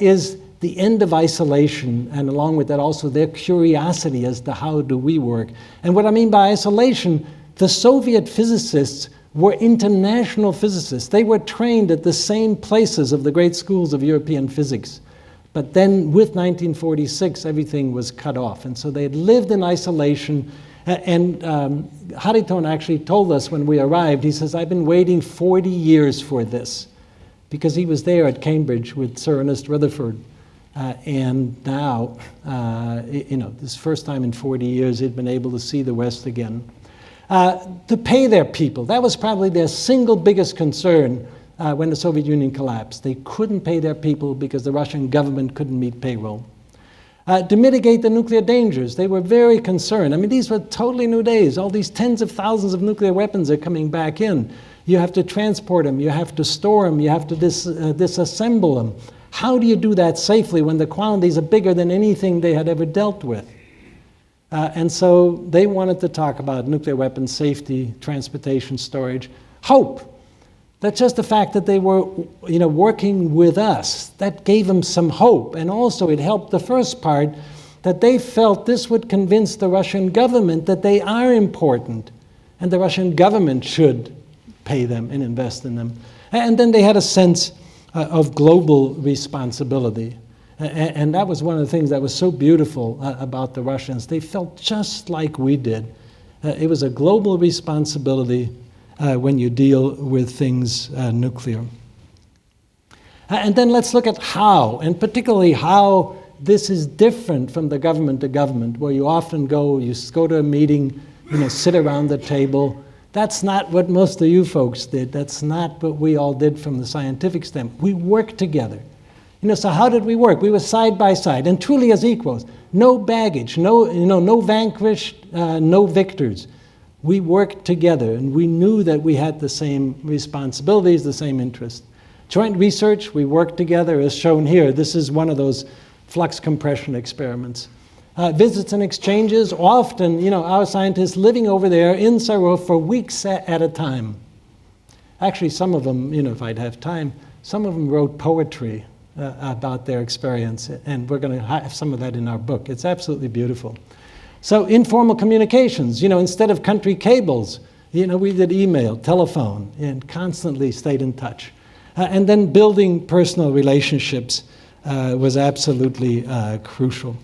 is the end of isolation, and along with that also their curiosity as to how do we work. And what I mean by isolation, the Soviet physicists were international physicists. They were trained at the same places of the great schools of European physics. But then with 1946, everything was cut off. And so they had lived in isolation. And Hariton actually told us when we arrived, he says, "I've been waiting 40 years for this," because he was there at Cambridge with Sir Ernest Rutherford. And now, this first time in 40 years, he'd been able to see the West again. To pay their people, that was probably their single biggest concern when the Soviet Union collapsed. They couldn't pay their people because the Russian government couldn't meet payroll. To mitigate the nuclear dangers, they were very concerned. I mean, these were totally new days. All these tens of thousands of nuclear weapons are coming back in. You have to transport them, you have to store them, you have to disassemble them. How do you do that safely when the quantities are bigger than anything they had ever dealt with? And so they wanted to talk about nuclear weapons safety, transportation, storage, hope. That just the fact that they were, working with us, that gave them some hope. And also it helped the first part, that they felt this would convince the Russian government that they are important, and the Russian government should pay them and invest in them. And then they had a sense of global responsibility. And that was one of the things that was so beautiful about the Russians. They felt just like we did. It was a global responsibility when you deal with things nuclear. And then let's look at how, and particularly how this is different from the government to government, where you often go to a meeting, sit around the table. That's not what most of you folks did. That's not what we all did from the scientific standpoint. We worked together. So how did we work? We were side by side, and truly as equals. No baggage, no vanquished, no victors. We worked together, and we knew that we had the same responsibilities, the same interests. Joint research, we worked together, as shown here. This is one of those flux compression experiments. Visits and exchanges, often, our scientists living over there in Sarov for weeks at a time. Actually, some of them, if I'd have time, some of them wrote poetry about their experience, and we're going to have some of that in our book. It's absolutely beautiful. So informal communications, instead of country cables, we did email, telephone, and constantly stayed in touch. And then building personal relationships was absolutely crucial.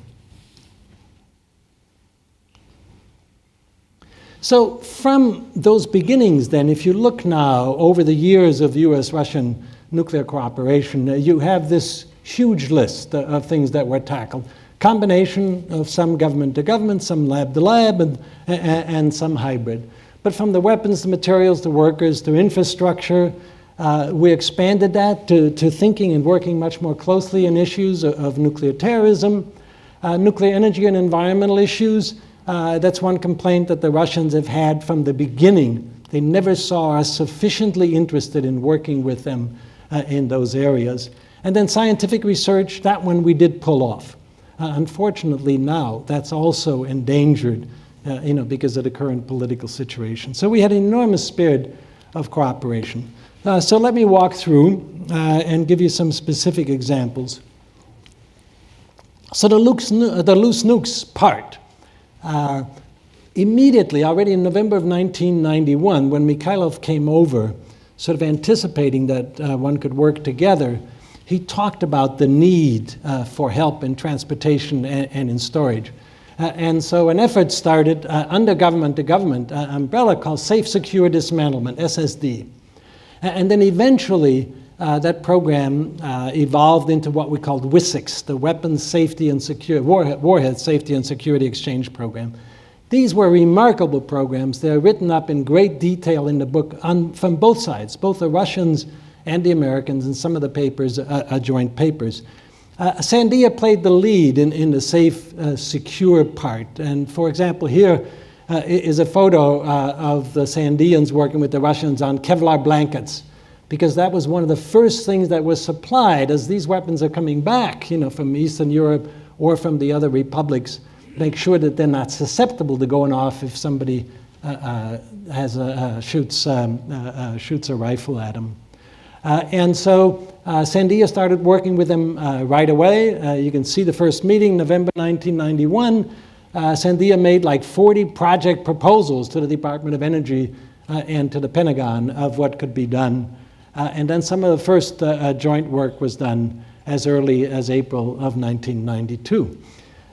So from those beginnings then, if you look now over the years of US-Russian nuclear cooperation, you have this huge list of things that were tackled. Combination of some government to government, some lab to lab, and some hybrid. But from the weapons, the materials, the workers, to infrastructure, we expanded that to thinking and working much more closely in issues of nuclear terrorism, nuclear energy and environmental issues. That's one complaint that the Russians have had from the beginning. They never saw us sufficiently interested in working with them in those areas. And then scientific research, that one we did pull off. Unfortunately now, that's also endangered, because of the current political situation. So we had an enormous spirit of cooperation. So let me walk through and give you some specific examples. So the loose nukes part. Immediately, already in November of 1991, when Mikhailov came over, sort of anticipating that one could work together, he talked about the need for help in transportation and in storage. And so an effort started under government-to-government umbrella called Safe, Secure Dismantlement, SSD. And then eventually that program evolved into what we called WSSIX, the Weapons Safety and Warhead Safety and Security Exchange Program. These were remarkable programs. They're written up in great detail in the book from both sides, both the Russians and the Americans, and some of the papers are joint papers. Sandia played the lead in the safe, secure part. And for example, here is a photo of the Sandians working with the Russians on Kevlar blankets, because that was one of the first things that was supplied as these weapons are coming back, from Eastern Europe or from the other republics. Make sure that they're not susceptible to going off if somebody shoots a rifle at them. And so Sandia started working with them right away. You can see the first meeting, November 1991. Sandia made like 40 project proposals to the Department of Energy and to the Pentagon of what could be done. And then some of the first joint work was done as early as April of 1992.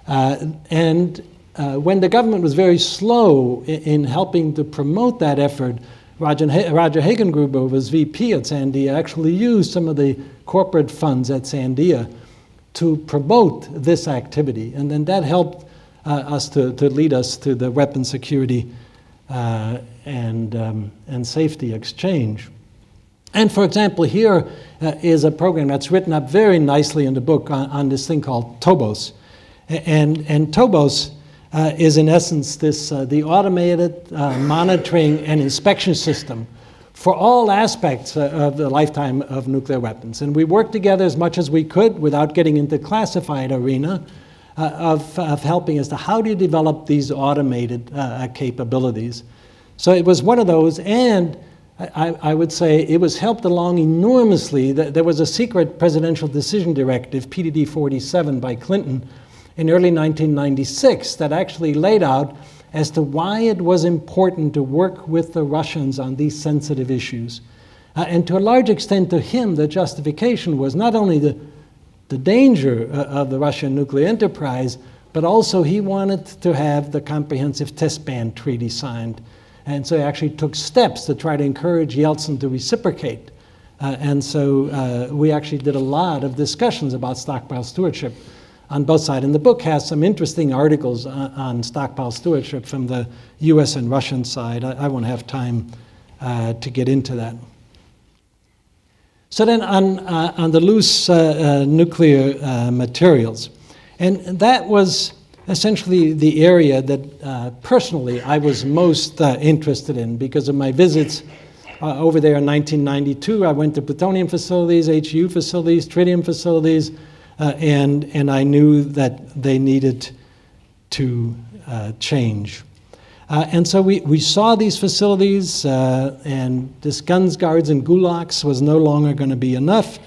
And when the government was very slow in helping to promote that effort, Roger Hagengruber was VP at Sandia, actually used some of the corporate funds at Sandia to promote this activity. And then that helped us to lead us to the weapons security and safety exchange. And for example, here is a program that's written up very nicely in the book on this thing called TOBOS. And TOBOS is in essence the automated monitoring and inspection system for all aspects of the lifetime of nuclear weapons. And we worked together as much as we could without getting into classified arena of helping as to how do you develop these automated capabilities. So it was one of those, and I would say it was helped along enormously. There was a secret presidential decision directive, PDD 47 by Clinton, in early 1996 that actually laid out as to why it was important to work with the Russians on these sensitive issues. And to a large extent to him, the justification was not only the danger of the Russian nuclear enterprise, but also he wanted to have the Comprehensive Test Ban Treaty signed. And so he actually took steps to try to encourage Yeltsin to reciprocate. And so we actually did a lot of discussions about stockpile stewardship on both sides. And the book has some interesting articles on stockpile stewardship from the US and Russian side. I won't have time to get into that. So then on the loose nuclear materials, and that was essentially the area that personally I was most interested in because of my visits over there in 1992. I went to plutonium facilities, HU facilities, tritium facilities, and I knew that they needed to change. And so we saw these facilities, and this guns, guards, and gulags was no longer going to be enough.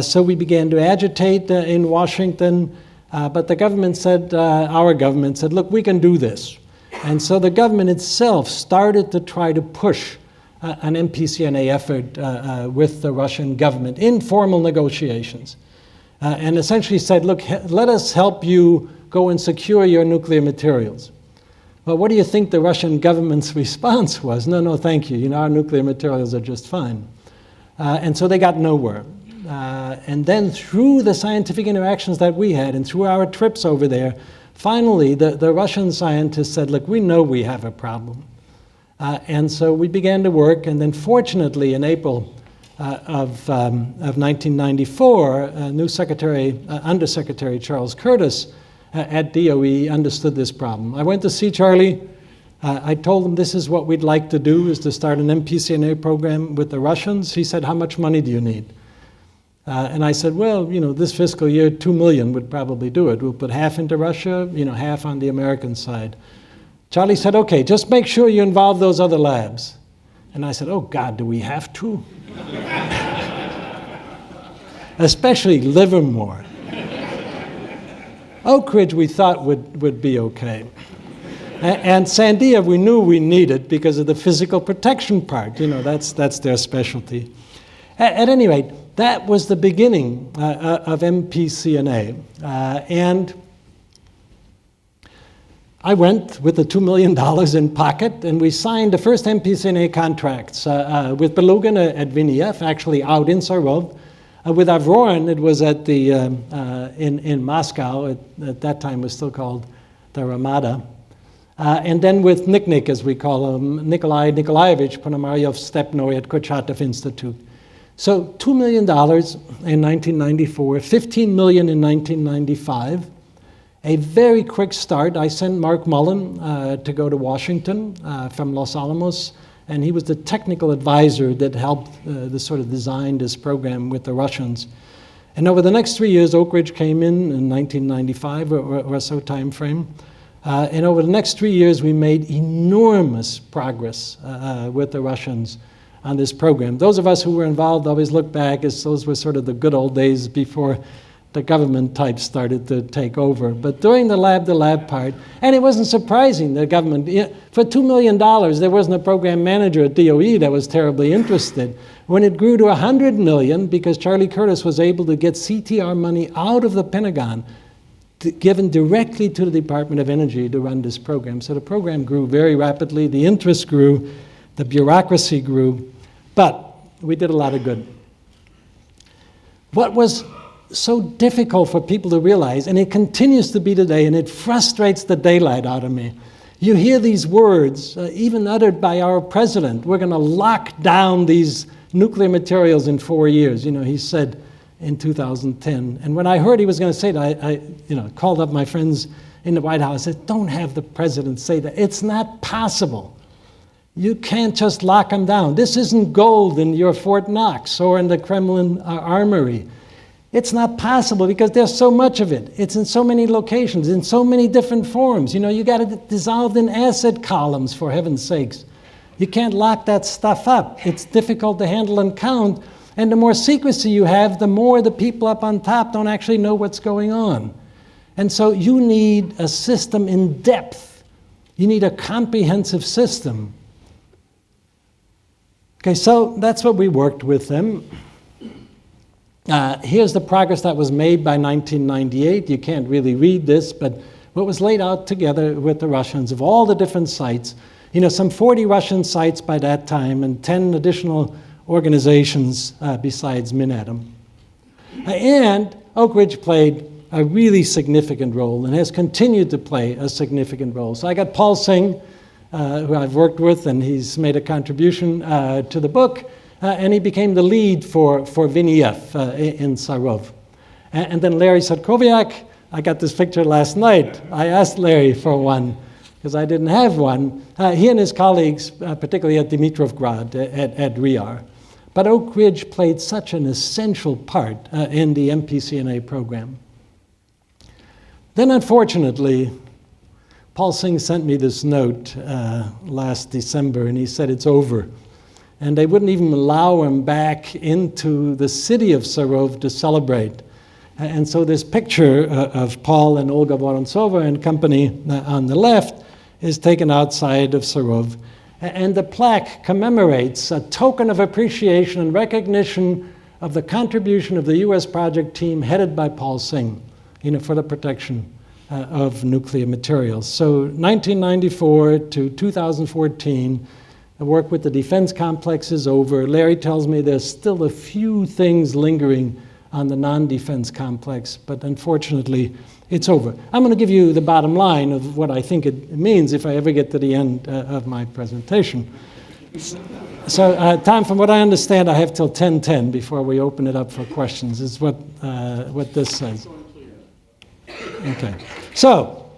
So we began to agitate in Washington, but the government said, our government said, look, we can do this. And so the government itself started to try to push an MPCNA effort with the Russian government in formal negotiations. And essentially said, look, let us help you go and secure your nuclear materials. Well, what do you think the Russian government's response was? No, thank you. Our nuclear materials are just fine. And so they got nowhere. And then through the scientific interactions that we had and through our trips over there, finally the Russian scientists said, look, we know we have a problem. And so we began to work, and then fortunately in April of 1994, new Undersecretary Charles Curtis at DOE understood this problem. I went to see Charlie. I told him this is what we'd like to do, is to start an MPCNA program with the Russians. He said, how much money do you need? And I said, well, this fiscal year, $2 million would probably do it. We'll put half into Russia, half on the American side. Charlie said, okay, just make sure you involve those other labs. And I said, oh God, do we have to? Especially Livermore. Oak Ridge we thought would be okay. And Sandia we knew we needed because of the physical protection part. That's their specialty. At any rate, that was the beginning of MPCNA. And I went with the $2 million in pocket, and we signed the first MPCNA contracts with Belugan at VNF, actually out in Sarov. With Avrorin, it was at the in Moscow. At that time, was still called the Ramada. And then with Nick, as we call him, Nikolai Nikolaevich Ponomaryov Stepnoy at Kurchatov Institute. So $2 million in 1994, $15 million in 1995. A very quick start. I sent Mark Mullen to go to Washington from Los Alamos, and he was the technical advisor that helped sort of design this program with the Russians. And over the next 3 years, Oak Ridge came in 1995 or so time frame. And over the next 3 years, we made enormous progress with the Russians on this program. Those of us who were involved always look back as those were sort of the good old days before the government types started to take over. But during the lab part, and it wasn't surprising, the government, for $2 million, there wasn't a program manager at DOE that was terribly interested. When it grew to $100 million, because Charlie Curtis was able to get CTR money out of the Pentagon, given directly to the Department of Energy to run this program. So the program grew very rapidly, the interest grew, the bureaucracy grew, but we did a lot of good. What was so difficult for people to realize, and it continues to be today, and it frustrates the daylight out of me. You hear these words, even uttered by our president, we're going to lock down these nuclear materials in 4 years. He said in 2010. And when I heard he was going to say that, I called up my friends in the White House and said, don't have the president say that. It's not possible. You can't just lock them down. This isn't gold in your Fort Knox or in the Kremlin armory. It's not possible because there's so much of it. It's in so many locations, in so many different forms. You got it dissolved in acid columns, for heaven's sakes. You can't lock that stuff up. It's difficult to handle and count. And the more secrecy you have, the more the people up on top don't actually know what's going on. And so you need a system in depth. You need a comprehensive system. Okay, so that's what we worked with them. Here's the progress that was made by 1998. You can't really read this, but what was laid out together with the Russians of all the different sites, some 40 Russian sites by that time and 10 additional organizations besides MinAtom. And Oak Ridge played a really significant role and has continued to play a significant role. So I got Paul Singh, who I've worked with, and he's made a contribution to the book, and he became the lead for VNEF in Sarov. And then Larry Sadkowiak, I got this picture last night. I asked Larry for one, because I didn't have one. He and his colleagues, particularly at Dimitrovgrad, at RIAR. But Oak Ridge played such an essential part in the MPCNA program. Then, unfortunately, Paul Singh sent me this note last December, and he said it's over. And they wouldn't even allow him back into the city of Sarov to celebrate. And so this picture of Paul and Olga Vorontsova and company on the left is taken outside of Sarov. And the plaque commemorates a token of appreciation and recognition of the contribution of the U.S. project team headed by Paul Singh, for the protection of nuclear materials. So 1994 to 2014, the work with the defense complex is over. Larry tells me there's still a few things lingering on the non-defense complex, but unfortunately, it's over. I'm going to give you the bottom line of what I think it means if I ever get to the end of my presentation. So, Tom, from what I understand, I have till 10:10 before we open it up for questions, is what this says. Okay. So,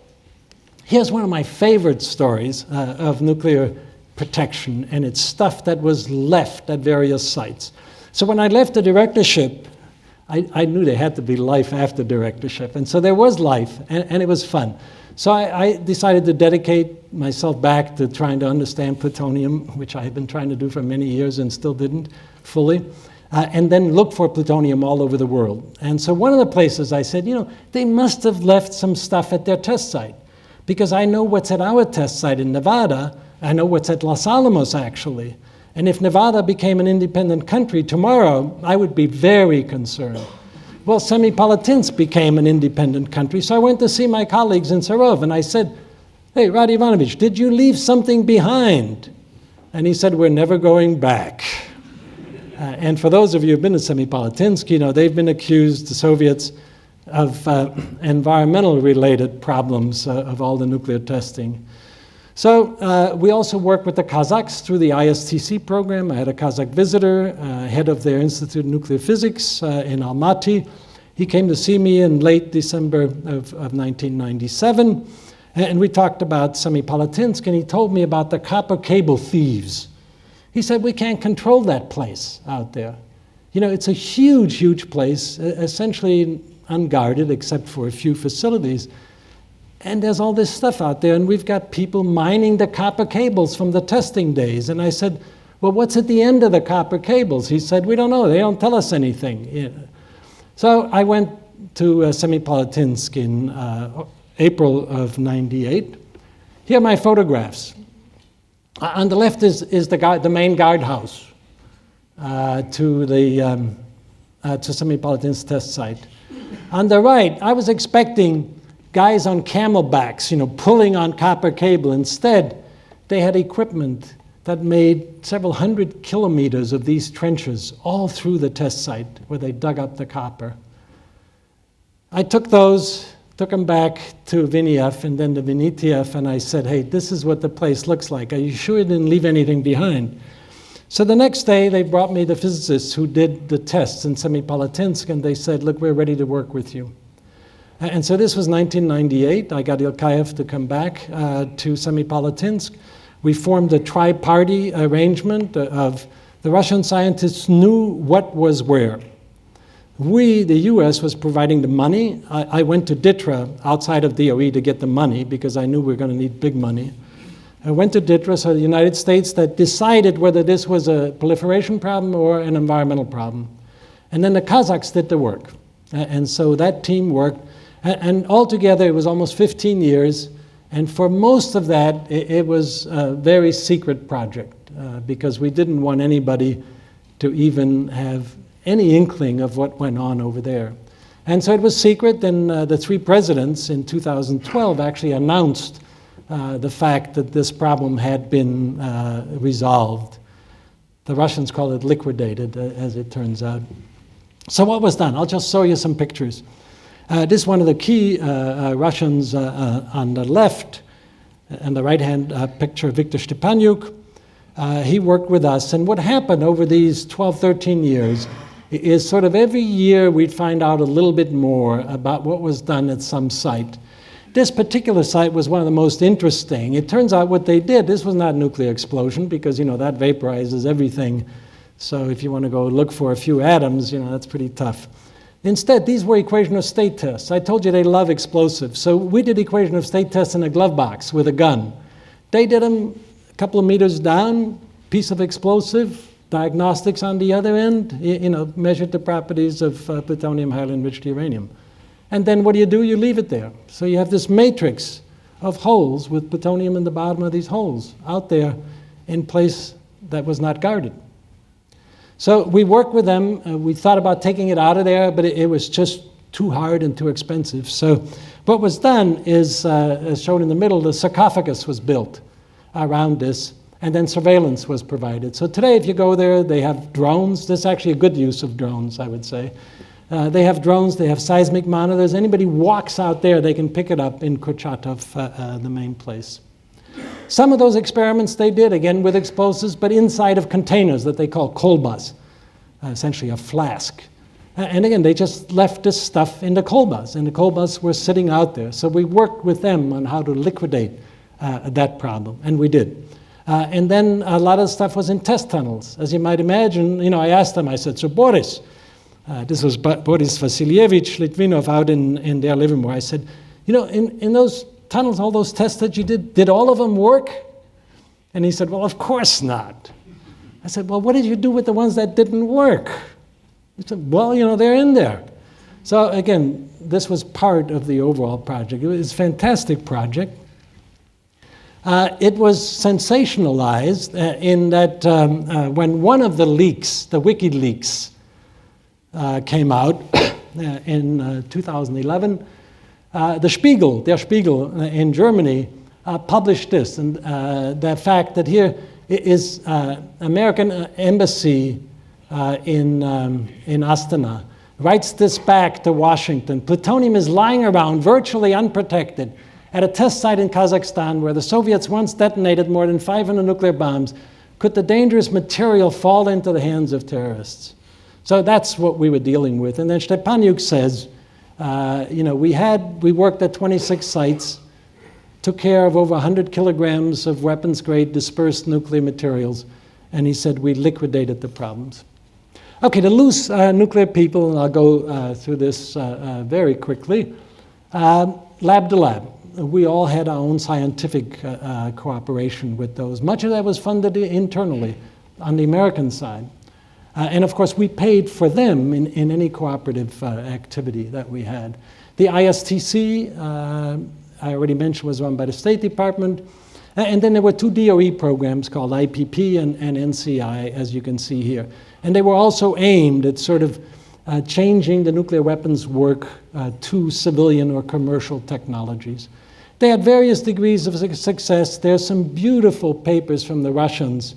here's one of my favorite stories of nuclear protection, and it's stuff that was left at various sites. So when I left the directorship, I knew there had to be life after directorship, and so there was life, and it was fun. So I decided to dedicate myself back to trying to understand plutonium, which I had been trying to do for many years and still didn't fully, and then look for plutonium all over the world. And so one of the places I said, they must have left some stuff at their test site, because I know what's at our test site in Nevada. I know what's at Los Alamos, actually. And if Nevada became an independent country tomorrow, I would be very concerned. Well, Semipalatinsk became an independent country, so I went to see my colleagues in Sarov, and I said, hey, Radi Ivanovich, did you leave something behind? And he said, we're never going back. And for those of you who've been to Semipalatinsk, they've been accused, the Soviets, of environmental-related problems of all the nuclear testing. So we also work with the Kazakhs through the ISTC program. I had a Kazakh visitor, head of their Institute of Nuclear Physics in Almaty. He came to see me in late December of 1997, and we talked about Semipalatinsk, and he told me about the copper cable thieves. He said, we can't control that place out there. It's a huge, huge place, essentially unguarded except for a few facilities. And there's all this stuff out there, and we've got people mining the copper cables from the testing days. And I said, well, what's at the end of the copper cables? He said, we don't know. They don't tell us anything. So I went to Semipalatinsk in April of '98. Here are my photographs. On the left is the main guardhouse to Semipalatinsk test site. On the right, I was expecting guys on camelbacks, pulling on copper cable. Instead, they had equipment that made several hundred kilometers of these trenches all through the test site where they dug up the copper. I took them back to VNEF and then to VNITF, and I said, hey, this is what the place looks like. Are you sure you didn't leave anything behind? So the next day, they brought me the physicists who did the tests in Semipalatinsk, and they said, look, we're ready to work with you. And so this was 1998. I got Ilkayev to come back to Semipalatinsk. We formed a tri-party arrangement of the Russian scientists knew what was where. We, the US, was providing the money. I went to DITRA outside of DOE to get the money because I knew we were going to need big money. went to DITRA, so the United States, that decided whether this was a proliferation problem or an environmental problem. And then the Kazakhs did the work. And so that team worked. And altogether, it was almost 15 years. And for most of that, it was a very secret project because we didn't want anybody to even have any inkling of what went on over there. And so it was secret. Then the three presidents in 2012 actually announced the fact that this problem had been resolved. The Russians call it liquidated, as it turns out. So what was done? I'll just show you some pictures. This is one of the key Russians on the left, and the right-hand picture, Viktor Stepanyuk. He worked with us, and what happened over these 12, 13 years is sort of every year we'd find out a little bit more about what was done at some site. This particular site was one of the most interesting. It turns out what they did, this was not a nuclear explosion because, that vaporizes everything. So if you want to go look for a few atoms, that's pretty tough. Instead, these were equation of state tests. I told you they love explosives. So we did equation of state tests in a glove box with a gun. They did them a couple of meters down, piece of explosive, diagnostics on the other end, measured the properties of plutonium, highly enriched uranium. And then what do? You leave it there. So you have this matrix of holes with plutonium in the bottom of these holes out there in place that was not guarded. So we worked with them. We thought about taking it out of there, but it was just too hard and too expensive. So what was done is, as shown in the middle, the sarcophagus was built around this, and then surveillance was provided. So today, if you go there, they have drones. This is actually a good use of drones, I would say. They have drones, they have seismic monitors. Anybody walks out there, they can pick it up in Kurchatov, the main place. Some of those experiments they did, again with explosives, but inside of containers that they call kolbas, essentially a flask. And again, they just left this stuff in the kolbas, and the kolbas were sitting out there. So we worked with them on how to liquidate that problem, and we did. And then a lot of stuff was in test tunnels. As you might imagine, I asked them, I said, so Boris, this was Boris Vasilievich Litvinov out in their Livermore. I said, in those tunnels, all those tests that you did all of them work? And he said, well, of course not. I said, well, what did you do with the ones that didn't work? He said, well, they're in there. So again, this was part of the overall project. It was a fantastic project. It was sensationalized in that when one of the leaks, the WikiLeaks, came out in 2011, Der Spiegel in Germany published this, and the fact that here is American embassy in Astana writes this back to Washington. Plutonium is lying around virtually unprotected at a test site in Kazakhstan where the Soviets once detonated more than 500 nuclear bombs. Could the dangerous material fall into the hands of terrorists? So that's what we were dealing with. And then Stepanyuk says, we worked at 26 sites, took care of over 100 kilograms of weapons-grade dispersed nuclear materials, and he said we liquidated the problems. Okay, the loose nuclear people, and I'll go through this very quickly. Lab to lab. We all had our own scientific cooperation with those. Much of that was funded internally on the American side. And of course, we paid for them in any cooperative activity that we had. The ISTC, I already mentioned, was run by the State Department. And then there were two DOE programs called IPP and NCI, as you can see here. And they were also aimed at sort of changing the nuclear weapons work to civilian or commercial technologies. They had various degrees of success. There's some beautiful papers from the Russians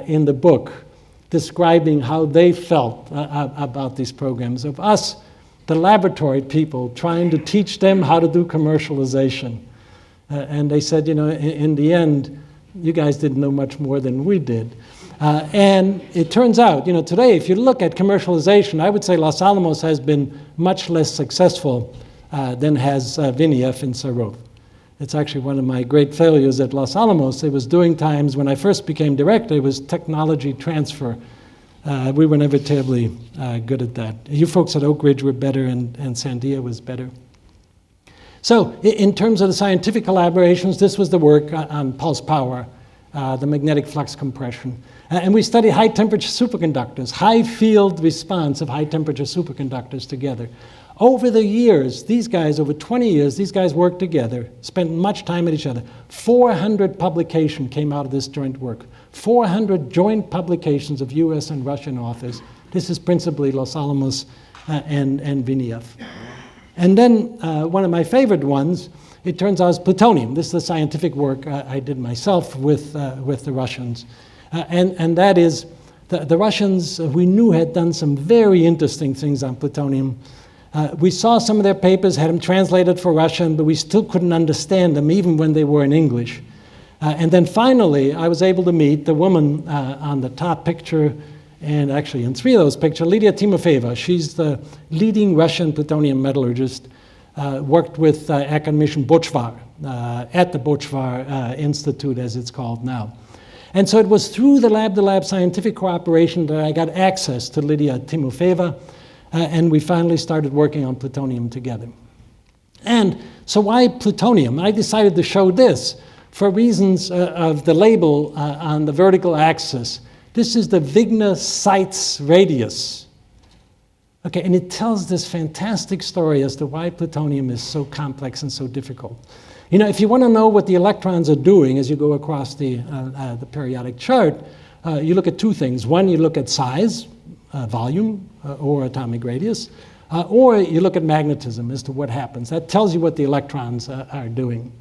in the book describing how they felt about these programs. Of us, the laboratory people, trying to teach them how to do commercialization. And they said, in the end, you guys didn't know much more than we did. And it turns out, today, if you look at commercialization, I would say Los Alamos has been much less successful than has Viniev in Sarov. It's actually one of my great failures at Los Alamos. It was doing times when I first became director, it was technology transfer. We were never terribly good at that. You folks at Oak Ridge were better, and Sandia was better. So in terms of the scientific collaborations, this was the work on pulse power, the magnetic flux compression. And we studied high temperature superconductors, high field response of high temperature superconductors together. Over the years, these guys, over 20 years, these guys worked together, spent much time with each other. 400 publications came out of this joint work. 400 joint publications of US and Russian authors. This is principally Los Alamos and Viniev. And then one of my favorite ones, it turns out, is plutonium. This is the scientific work I did myself with the Russians. And that is, the Russians, we knew, had done some very interesting things on plutonium. We saw some of their papers, had them translated for Russian, but we still couldn't understand them, even when they were in English. And then finally, I was able to meet the woman on the top picture, and actually in 3 of those pictures, Lydia Timofeeva. She's the leading Russian plutonium metallurgist, worked with Akademischen Bochvar, at the Bochvar Institute, as it's called now. And so it was through the lab-to-lab scientific cooperation that I got access to Lydia Timofeeva, and we finally started working on plutonium together. And so why plutonium? I decided to show this for reasons of the label on the vertical axis. This is the Wigner Seitz radius. Okay, and it tells this fantastic story as to why plutonium is so complex and so difficult. You know, if you want to know what the electrons are doing as you go across the periodic chart, you look at 2 things. One, you look at size, volume, or atomic radius, or you look at magnetism as to what happens. That tells you what the electrons are doing.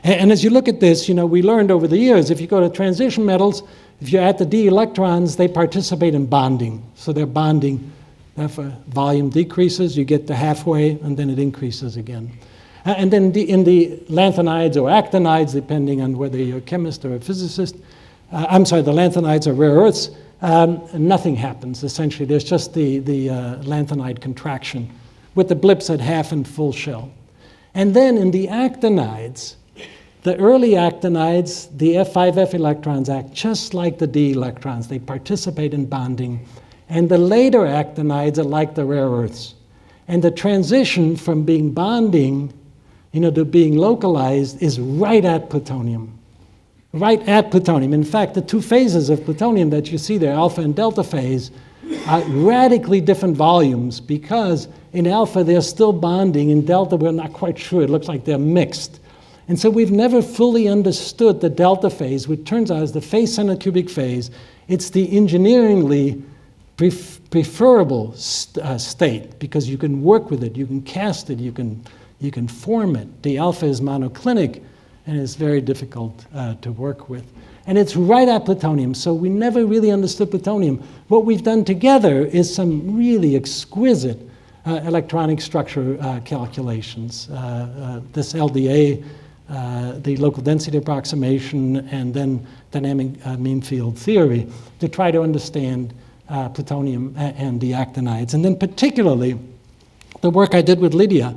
And as you look at this, you know, we learned over the years, if you go to transition metals, if you add the d electrons, they participate in bonding. So they're bonding. If volume decreases, you get to halfway, and then it increases again. And then in the lanthanides or actinides, depending on whether you're a chemist or a physicist, the lanthanides are rare earths, nothing happens, essentially. There's just the lanthanide contraction with the blips at half and full shell. And then in the actinides, the early actinides, the F5F electrons act just like the d electrons. They participate in bonding. And the later actinides are like the rare earths. And the transition from being bonding, you know, to being localized is right at plutonium. Right at plutonium. In fact, the 2 phases of plutonium that you see there, alpha and delta phase, are radically different volumes because in alpha they're still bonding, in delta we're not quite sure. It looks like they're mixed. And so we've never fully understood the delta phase, which turns out is the phase center cubic phase. It's the engineeringly preferable state because you can work with it, you can cast it, you can form it. The alpha is monoclinic and it's very difficult to work with. And it's right at plutonium, so we never really understood plutonium. What we've done together is some really exquisite electronic structure calculations. This LDA, the local density approximation, and then dynamic mean field theory to try to understand plutonium and the actinides. And then particularly, the work I did with Lydia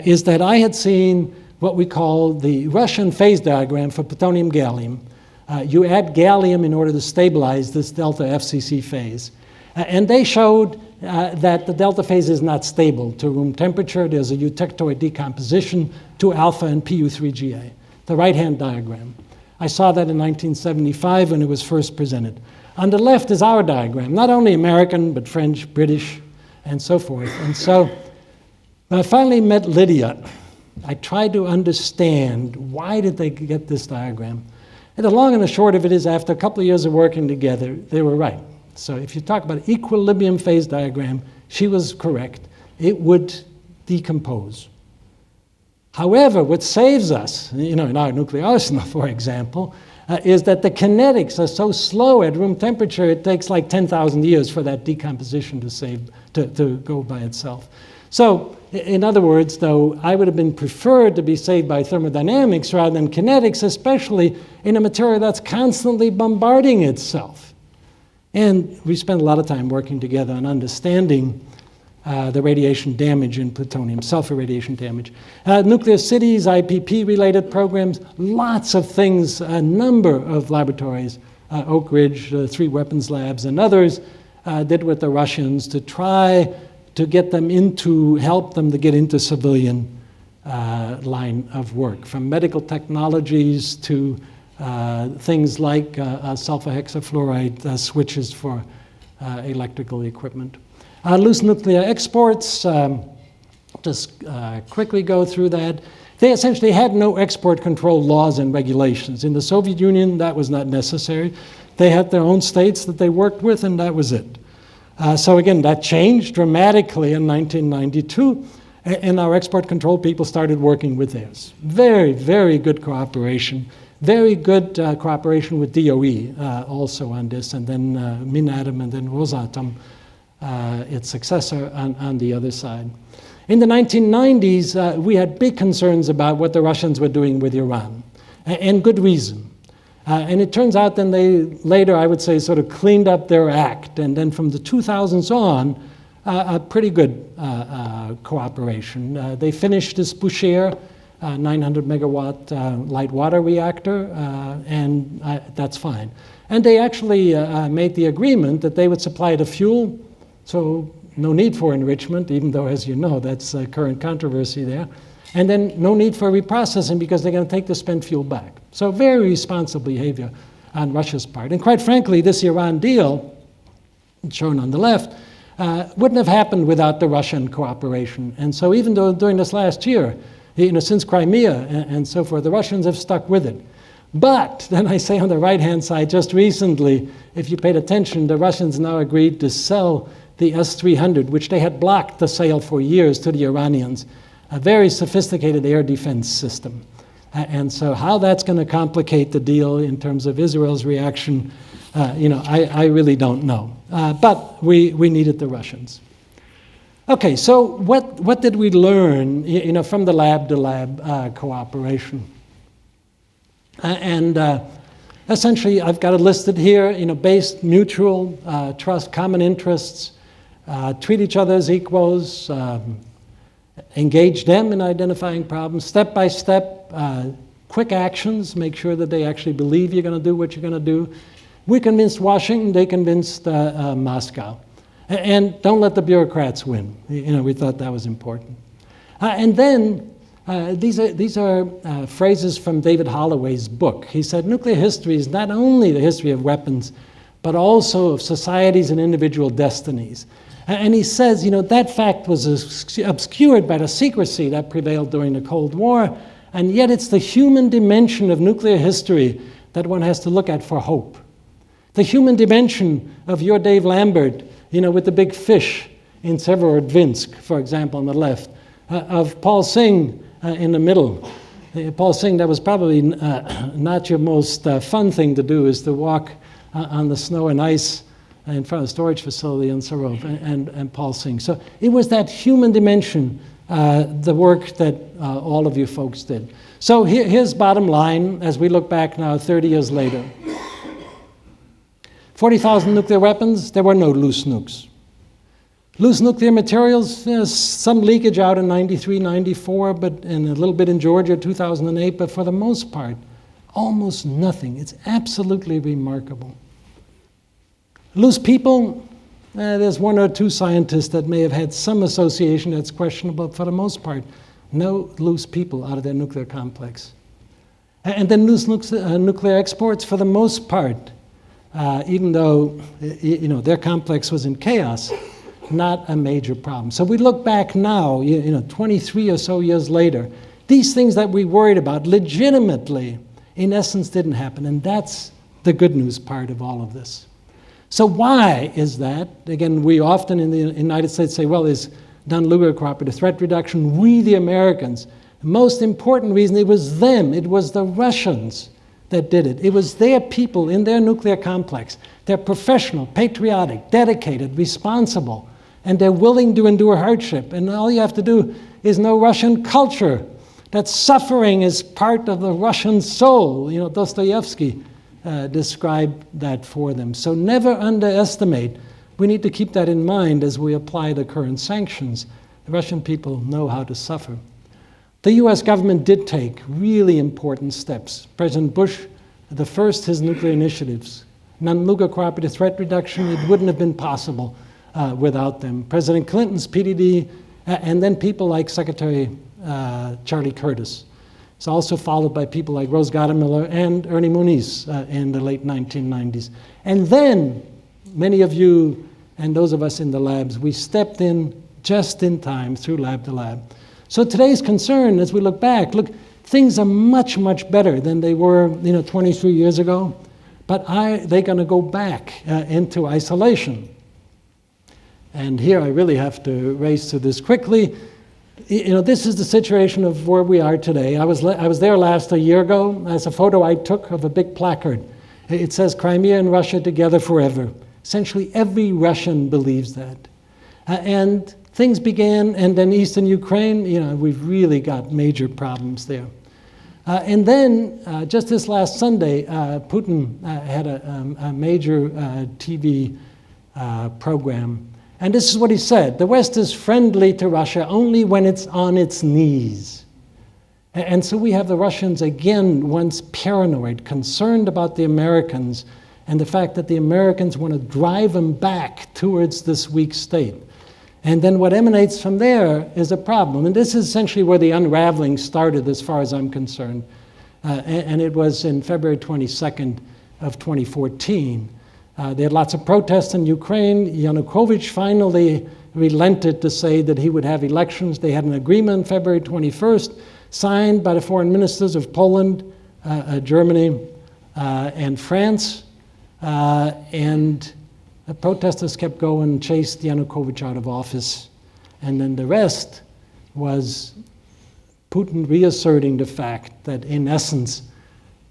is that I had seen what we call the Russian phase diagram for plutonium-gallium. You add gallium in order to stabilize this delta FCC phase. And they showed that the delta phase is not stable to room temperature. There's a eutectoid decomposition to alpha and Pu3Ga, the right-hand diagram. I saw that in 1975 when it was first presented. On the left is our diagram, not only American, but French, British, and so forth. And so when I finally met Lydia, I tried to understand why did they get this diagram. And the long and the short of it is, after a couple of years of working together, they were right. So if you talk about equilibrium phase diagram, she was correct. It would decompose. However, what saves us, you know, in our nuclear arsenal, for example, is that the kinetics are so slow at room temperature, it takes like 10,000 years for that decomposition to go by itself. So, in other words, though, I would have been preferred to be saved by thermodynamics rather than kinetics, especially in a material that's constantly bombarding itself. And we spent a lot of time working together on understanding the radiation damage in plutonium, sulfur radiation damage. Nuclear cities, IPP-related programs, lots of things, a number of laboratories, Oak Ridge, 3 weapons labs, and others did with the Russians to try to get them help them to get into civilian line of work, from medical technologies to things like sulfur hexafluoride switches for electrical equipment. Loose nuclear exports, just quickly go through that. They essentially had no export control laws and regulations. In the Soviet Union, that was not necessary. They had their own states that they worked with, and that was it. So again, that changed dramatically in 1992, and our export control people started working with theirs. Very, very good cooperation. Very good cooperation with DOE also on this, and then Minatom, and then Rosatom, its successor, on the other side. In the 1990s, we had big concerns about what the Russians were doing with Iran, and good reason. And it turns out then they later, I would say, sort of cleaned up their act, and then from the 2000s on, a pretty good cooperation. They finished this Bushehr 900 megawatt light water reactor, and that's fine. And they actually made the agreement that they would supply the fuel, so no need for enrichment, even though, as you know, that's current controversy there. And then no need for reprocessing because they're going to take the spent fuel back. So very responsible behavior on Russia's part. And quite frankly, this Iran deal, shown on the left, wouldn't have happened without the Russian cooperation. And so even though during this last year, since Crimea and so forth, the Russians have stuck with it. But then I say on the right-hand side, just recently, if you paid attention, the Russians now agreed to sell the S-300, which they had blocked the sale for years to the Iranians, a very sophisticated air defense system. And so how that's going to complicate the deal in terms of Israel's reaction, I really don't know. But we needed the Russians. Okay, so what did we learn, from the lab-to-lab cooperation? Essentially, I've got it listed here, based mutual trust, common interests, treat each other as equals, engage them in identifying problems, step by step, quick actions, make sure that they actually believe you're going to do what you're going to do. We convinced Washington, they convinced Moscow. And don't let the bureaucrats win. We thought that was important. And then these are phrases from David Holloway's book. He said, nuclear history is not only the history of weapons, but also of societies and individual destinies. And he says, that fact was obscured by the secrecy that prevailed during the Cold War, and yet it's the human dimension of nuclear history that one has to look at for hope. The human dimension of your Dave Lambert, with the big fish in Severodvinsk, for example, on the left, of Paul Singh in the middle. Paul Singh, that was probably not your most fun thing to do, is to walk on the snow and ice in front of the storage facility in Sarov, and Paul Singh. So it was that human dimension, the work that all of you folks did. So here's bottom line, as we look back now 30 years later. 40,000 nuclear weapons, there were no loose nukes. Loose nuclear materials, there's some leakage out in 93, 94, and a little bit in Georgia, 2008, but for the most part, almost nothing. It's absolutely remarkable. Loose people, there's one or two scientists that may have had some association that's questionable, but for the most part, no loose people out of their nuclear complex. And then loose nuclear exports, for the most part, even though their complex was in chaos, not a major problem. So we look back now, 23 or so years later, these things that we worried about legitimately, in essence, didn't happen. And that's the good news part of all of this. So why is that? Again, we often in the United States say, well, is non-nuclear cooperative threat reduction, we the Americans. The most important reason, it was them, it was the Russians that did it. It was their people in their nuclear complex. They're professional, patriotic, dedicated, responsible, and they're willing to endure hardship. And all you have to do is know Russian culture, that suffering is part of the Russian soul. Dostoevsky described that for them. So never underestimate. We need to keep that in mind as we apply the current sanctions. The Russian people know how to suffer. The US government did take really important steps. President Bush, the first, his nuclear initiatives. Non-nuclear cooperative threat reduction, it wouldn't have been possible without them. President Clinton's PDD And then people like Secretary Charlie Curtis. It's also followed by people like Rose Gadamer and Ernie Moniz in the late 1990s. And then, many of you and those of us in the labs, we stepped in just in time through lab to lab. So today's concern, as we look back, look, things are much, much better than they were 23 years ago, but they're going to go back into isolation. And here I really have to race to this quickly. This is the situation of where we are today. I was there last a year ago. That's a photo I took of a big placard. It says, Crimea and Russia together forever. Essentially, every Russian believes that. And things began, and then Eastern Ukraine, we've really got major problems there. And then, just this last Sunday, Putin had a major TV program. And this is what he said: the West is friendly to Russia only when it's on its knees. And so we have the Russians again, once paranoid, concerned about the Americans, and the fact that the Americans want to drive them back towards this weak state. And then what emanates from there is a problem. And this is essentially where the unraveling started, as far as I'm concerned. And it was in February 22nd of 2014. They had lots of protests in Ukraine. Yanukovych finally relented to say that he would have elections. They had an agreement February 21st, signed by the foreign ministers of Poland, Germany, and France. And the protesters kept going, chased Yanukovych out of office. And then the rest was Putin reasserting the fact that, in essence,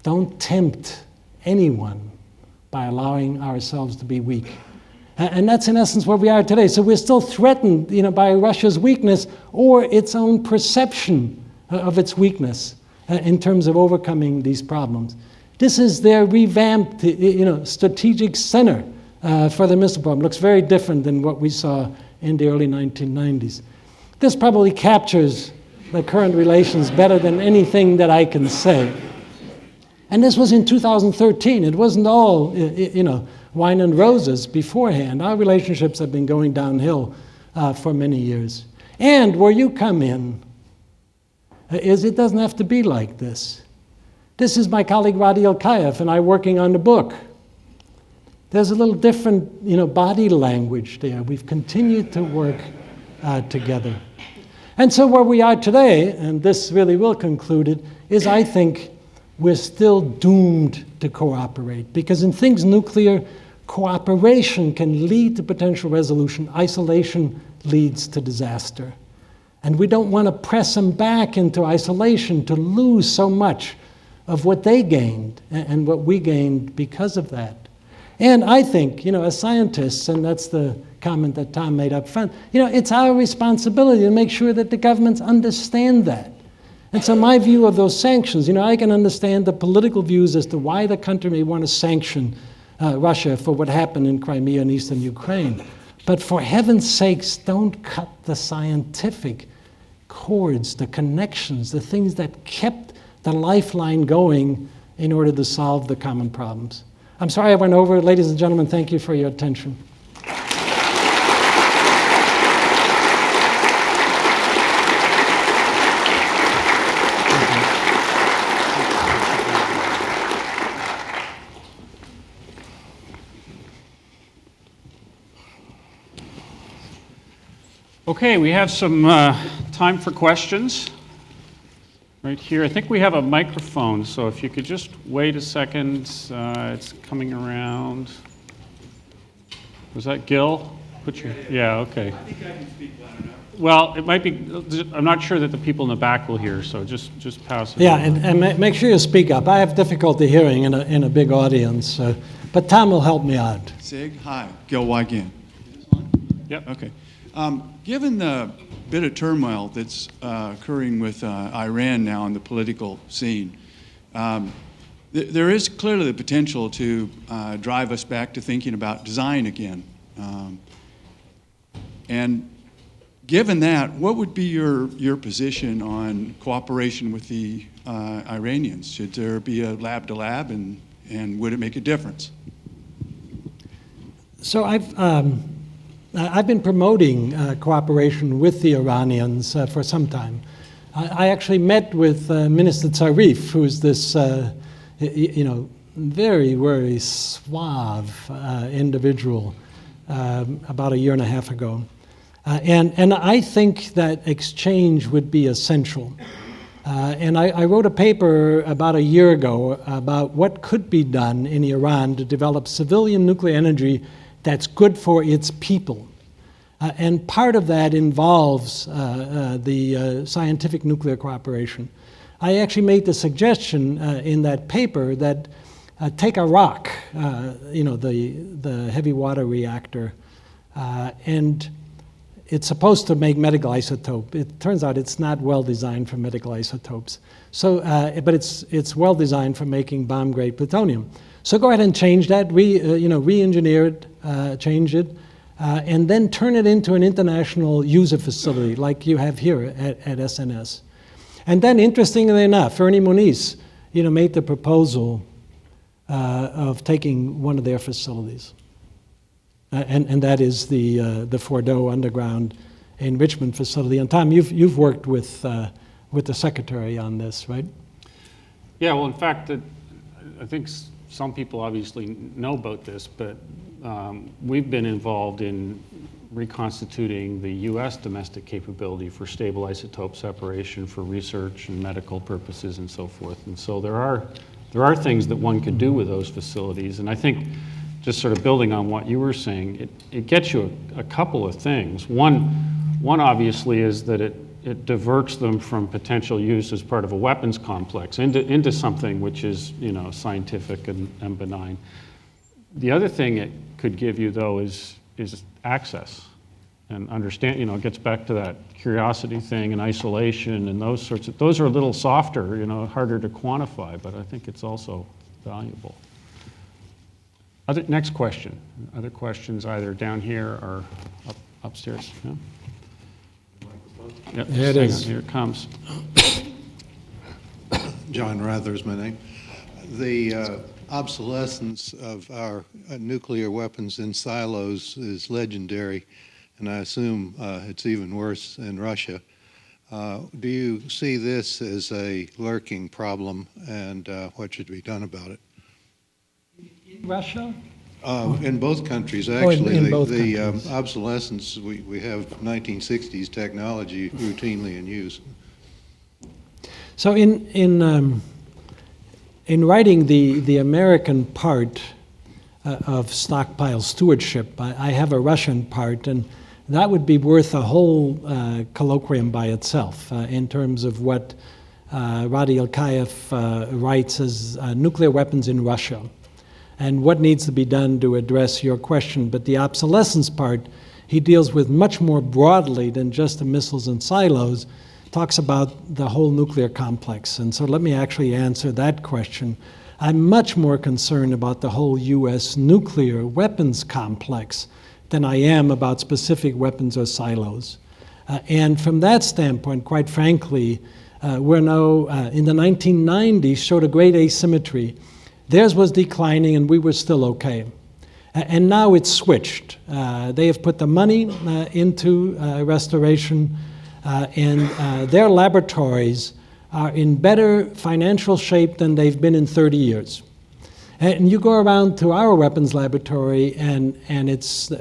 don't tempt anyone by allowing ourselves to be weak. And that's in essence where we are today. So we're still threatened, by Russia's weakness or its own perception of its weakness in terms of overcoming these problems. This is their revamped, strategic center for the missile problem. Looks very different than what we saw in the early 1990s. This probably captures the current relations better than anything that I can say. And this was in 2013. It wasn't all, wine and roses beforehand. Our relationships have been going downhill for many years. And where you come in is it doesn't have to be like this. This is my colleague Radi Elkayev and I working on the book. There's a little different, body language there. We've continued to work together. And so where we are today, and this really will conclude it, is I think we're still doomed to cooperate. Because in things nuclear, cooperation can lead to potential resolution. Isolation leads to disaster. And we don't want to press them back into isolation to lose so much of what they gained and what we gained because of that. And I think, as scientists, and that's the comment that Tom made up front, it's our responsibility to make sure that the governments understand that. And so my view of those sanctions, I can understand the political views as to why the country may want to sanction Russia for what happened in Crimea and Eastern Ukraine. But for heaven's sakes, don't cut the scientific cords, the connections, the things that kept the lifeline going in order to solve the common problems. I'm sorry I went over. Ladies and gentlemen, thank you for your attention. Okay, we have some time for questions right here. I think we have a microphone, so if you could just wait a second. It's coming around. Was that Gil? Yeah, okay. I think I can speak loud enough. Well, it might be, I'm not sure that the people in the back will hear, so just pass it Yeah, on. and make sure you speak up. I have difficulty hearing in a big audience, but Tom will help me out. Sig, hi, Gil Wygant. Yep. Okay. Given the bit of turmoil that's occurring with Iran now on the political scene, there is clearly the potential to drive us back to thinking about design again. And given that, what would be your position on cooperation with the Iranians? Should there be a lab to lab, and would it make a difference? So I've been promoting cooperation with the Iranians for some time. I actually met with Minister Zarif, who's this, very, very suave individual about a year and a half ago. And I think that exchange would be essential. And I wrote a paper about a year ago about what could be done in Iran to develop civilian nuclear energy that's good for its people. And part of that involves the scientific nuclear cooperation. I actually made the suggestion in that paper that take a rock, the heavy water reactor, and it's supposed to make medical isotope. It turns out it's not well designed for medical isotopes. So, but it's well designed for making bomb-grade plutonium. So go ahead and change that, re-engineer it, change it, and then turn it into an international user facility like you have here at SNS. And then, interestingly enough, Ernie Moniz, made the proposal of taking one of their facilities. And that is the Fordow underground enrichment facility. And Tom, you've worked with the secretary on this, right? Yeah, well, in fact, I think some people obviously know about this, but we've been involved in reconstituting the U.S. domestic capability for stable isotope separation for research and medical purposes and so forth. And so there are things that one could do with those facilities. And I think, just sort of building on what you were saying, it gets you a couple of things. One obviously is that it diverts them from potential use as part of a weapons complex into something which is scientific and benign. The other thing it could give you, though, is access and understand. It gets back to that curiosity thing and isolation and those are a little softer, harder to quantify, but I think it's also valuable. Next question. Other questions either down here or upstairs? Yeah? Yep, there it is. Here it comes. John Rather is my name. The obsolescence of our nuclear weapons in silos is legendary, and I assume it's even worse in Russia. Do you see this as a lurking problem, and what should be done about it? In Russia? In both countries, actually. In both the countries. Obsolescence, we have 1960s technology routinely in use. So in writing the American part of stockpile stewardship, I have a Russian part, and that would be worth a whole colloquium by itself in terms of what Radi Ilkayev writes as nuclear weapons in Russia, and what needs to be done to address your question. But the obsolescence part, he deals with much more broadly than just the missiles and silos, talks about the whole nuclear complex. And so let me actually answer that question. I'm much more concerned about the whole US nuclear weapons complex than I am about specific weapons or silos. And from that standpoint, quite frankly, we're now, in the 1990s, showed a great asymmetry. Theirs was declining and we were still okay. And now it's switched. They have put the money into restoration, and their laboratories are in better financial shape than they've been in 30 years. And you go around to our weapons laboratory, and it's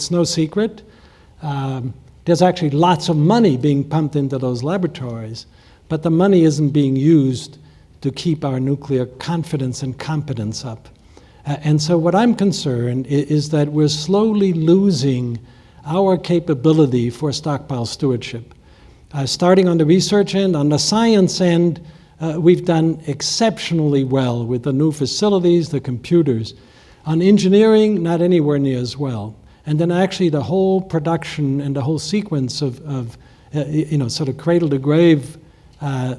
no secret. There's actually lots of money being pumped into those laboratories, but the money isn't being used to keep our nuclear confidence and competence up. And so what I'm concerned is that we're slowly losing our capability for stockpile stewardship. Starting on the research end, on the science end, we've done exceptionally well with the new facilities, the computers. On engineering, not anywhere near as well. And then actually the whole production and the whole sequence of sort of cradle to grave,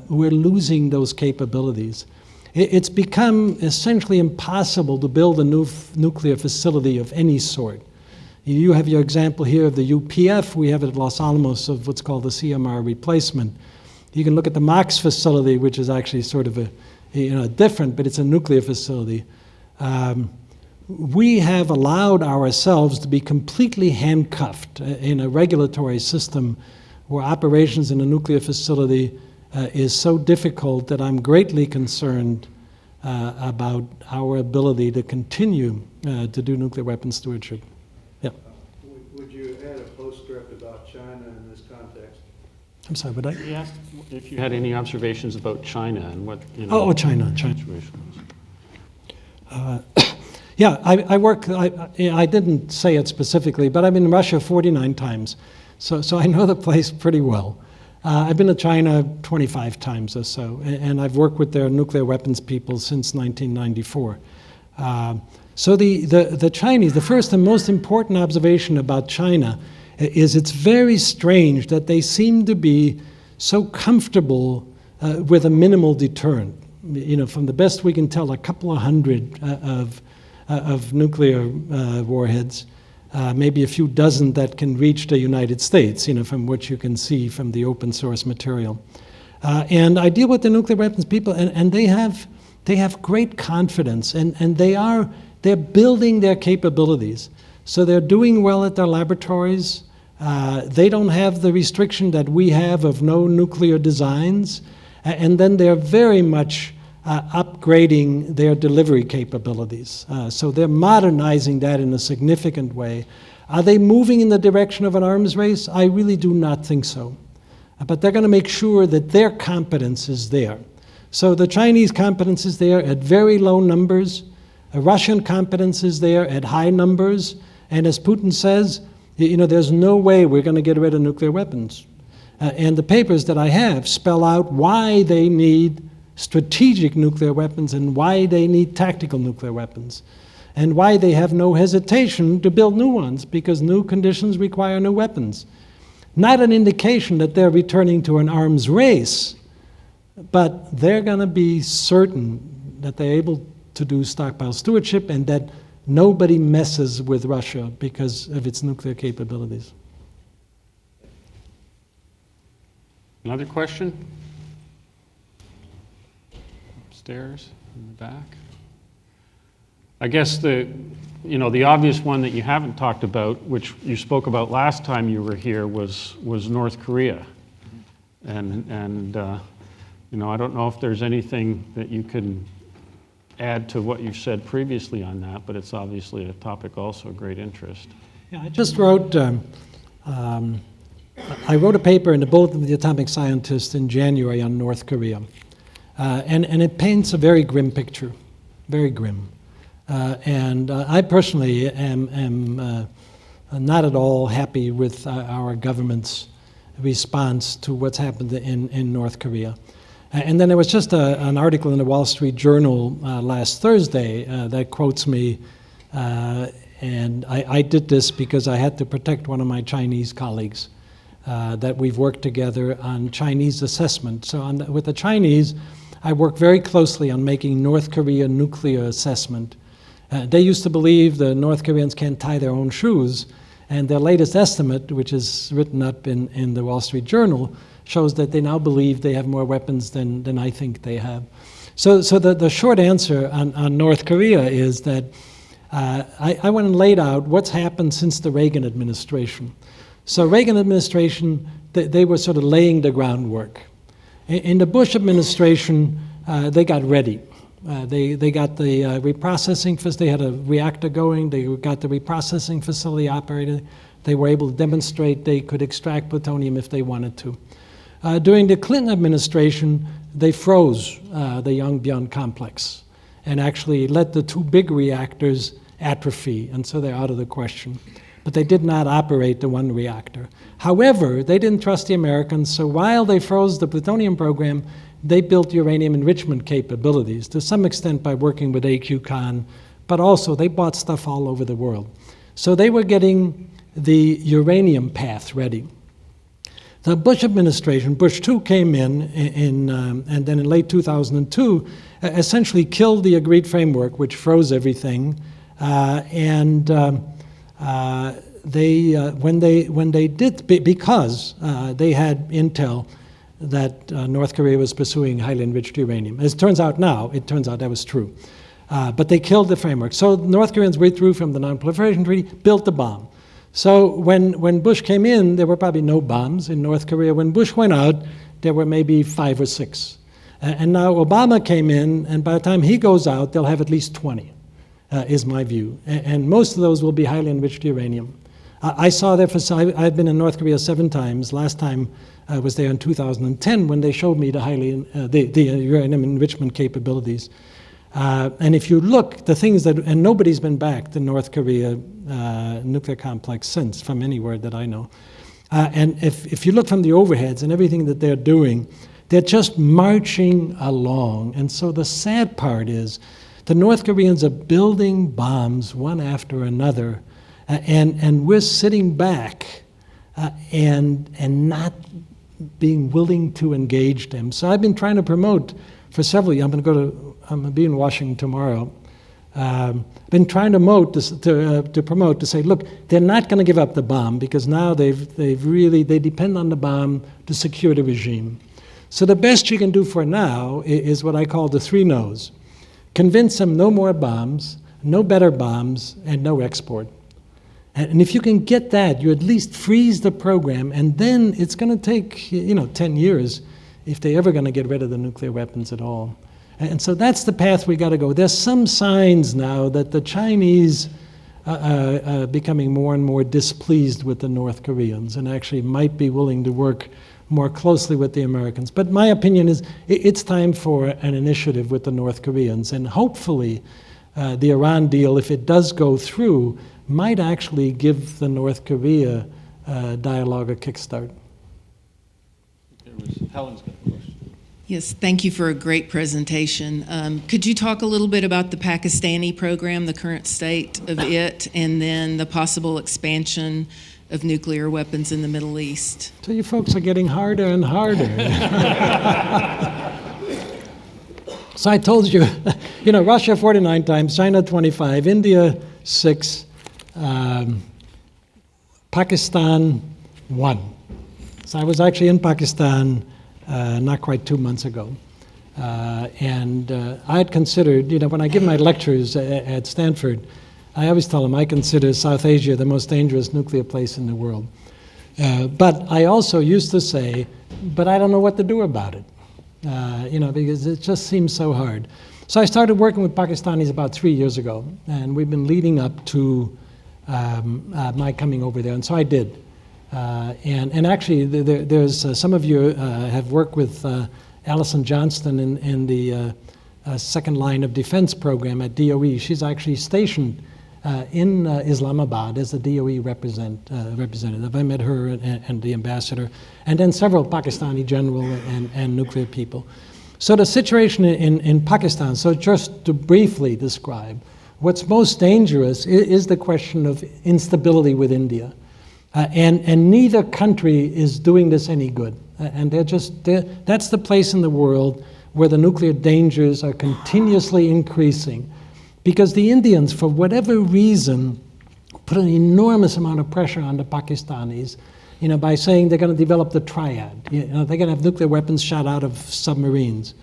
we're losing those capabilities. It's become essentially impossible to build a new nuclear facility of any sort. You have your example here of the UPF. We have it at Los Alamos of what's called the CMR replacement. You can look at the MOX facility, which is actually sort of a different, but it's a nuclear facility. we have allowed ourselves to be completely handcuffed in a regulatory system where operations in a nuclear facility is so difficult that I'm greatly concerned about our ability to continue to do nuclear weapons stewardship. Yeah. Would you add a postscript about China in this context? I'm sorry, would I? He asked if you had any observations about China and what, Oh, China. situation was. Yeah, I didn't say it specifically, but I've been in Russia 49 times, so I know the place pretty well. I've been to China 25 times or so, and I've worked with their nuclear weapons people since 1994. So the Chinese, the first and most important observation about China is it's very strange that they seem to be so comfortable with a minimal deterrent. From the best we can tell, a couple of hundred of nuclear warheads, maybe a few dozen that can reach the United States, from what you can see from the open source material. And I deal with the nuclear weapons people, and they have great confidence, and they're building their capabilities. So they're doing well at their laboratories. They don't have the restriction that we have of no nuclear designs, and then they're very much upgrading their delivery capabilities. So they're modernizing that in a significant way. Are they moving in the direction of an arms race? I really do not think so. But they're going to make sure that their competence is there. So the Chinese competence is there at very low numbers. Russian competence is there at high numbers. And as Putin says, there's no way we're going to get rid of nuclear weapons. And the papers that I have spell out why they need strategic nuclear weapons and why they need tactical nuclear weapons and why they have no hesitation to build new ones because new conditions require new weapons. Not an indication that they're returning to an arms race, but they're going to be certain that they're able to do stockpile stewardship and that nobody messes with Russia because of its nuclear capabilities. Another question? Upstairs, in the back. I guess the obvious one that you haven't talked about, which you spoke about last time you were here, was North Korea. And I don't know if there's anything that you can add to what you've said previously on that, but it's obviously a topic also of great interest. Yeah, I just wrote, I wrote a paper in the Bulletin of the Atomic Scientist in January on North Korea. And it paints a very grim picture, very grim. And I personally am not at all happy with our government's response to what's happened in North Korea. And then there was just an article in the Wall Street Journal last Thursday that quotes me, and I did this because I had to protect one of my Chinese colleagues that we've worked together on Chinese assessment. So with the Chinese, I work very closely on making North Korea nuclear assessment. They used to believe the North Koreans can't tie their own shoes, and their latest estimate, which is written up in the Wall Street Journal, shows that they now believe they have more weapons than I think they have. So the short answer on North Korea is that I went and laid out what's happened since the Reagan administration. So Reagan administration, they were sort of laying the groundwork. In the Bush administration, they got ready. They got the reprocessing, they had a reactor going, they got the reprocessing facility operated. They were able to demonstrate they could extract plutonium if they wanted to. During the Clinton administration, they froze the Yongbyon complex and actually let the two big reactors atrophy, and so they're out of the question. But they did not operate the one reactor. However, they didn't trust the Americans, so while they froze the plutonium program, they built uranium enrichment capabilities, to some extent by working with AQCon, but also they bought stuff all over the world. So they were getting the uranium path ready. The Bush administration, Bush 2 came in and then in late 2002, essentially killed the agreed framework, which froze everything. When they did, because they had intel that North Korea was pursuing highly enriched uranium. As it turns out now, that was true. But they killed the framework. So the North Koreans withdrew from the Non-Proliferation Treaty, built the bomb. So when Bush came in, there were probably no bombs in North Korea. When Bush went out, there were maybe 5 or 6. And now Obama came in, and by the time he goes out, they'll have at least 20, is my view. And most of those will be highly enriched uranium. I saw their facility. I've been in North Korea 7 times. Last time I was there in 2010 when they showed me the uranium enrichment capabilities. And if you look, the things that, and nobody's been back to North Korea nuclear complex since, from anywhere that I know. And if you look from the overheads and everything that they're doing, they're just marching along. And so the sad part is the North Koreans are building bombs one after another, and we're sitting back and not being willing to engage them. So I've been trying to promote for several years. I'm going to be in Washington tomorrow. Been trying to promote to say, look, they're not going to give up the bomb because now they depend on the bomb to secure the regime. So the best you can do for now is what I call the 3 no's. Convince them no more bombs, no better bombs, and no export. And if you can get that, you at least freeze the program, and then it's going to take 10 years if they're ever going to get rid of the nuclear weapons at all. And so that's the path we got to go. There's some signs now that the Chinese are becoming more and more displeased with the North Koreans and actually might be willing to work more closely with the Americans. But my opinion is it's time for an initiative with the North Koreans, and hopefully the Iran deal, if it does go through, might actually give the North Korea dialogue a kickstart. Helen's got a question. Yes, thank you for a great presentation. Could you talk a little bit about the Pakistani program, the current state of it, and then the possible expansion of nuclear weapons in the Middle East? So you folks are getting harder and harder. So I told you, Russia 49 times, China 25, India 6, Pakistan 1. So I was actually in Pakistan not quite 2 months ago. And I had considered, when I give my lectures at Stanford, I always tell them I consider South Asia the most dangerous nuclear place in the world. But I also used to say, but I don't know what to do about it, because it just seems so hard. So I started working with Pakistanis about 3 years ago, and we've been leading up to my coming over there, and so I did. And actually, there's some of you have worked with Alison Johnston in the second line of defense program at DOE. She's actually stationed in Islamabad as a DOE representative. I met her and the ambassador, and then several Pakistani general and nuclear people. So the situation in Pakistan, so just to briefly describe, what's most dangerous is the question of instability with India. And neither country is doing this any good. And that's the place in the world where the nuclear dangers are continuously increasing. Because the Indians, for whatever reason, put an enormous amount of pressure on the Pakistanis, by saying they're going to develop the triad. They're going to have nuclear weapons shot out of submarines.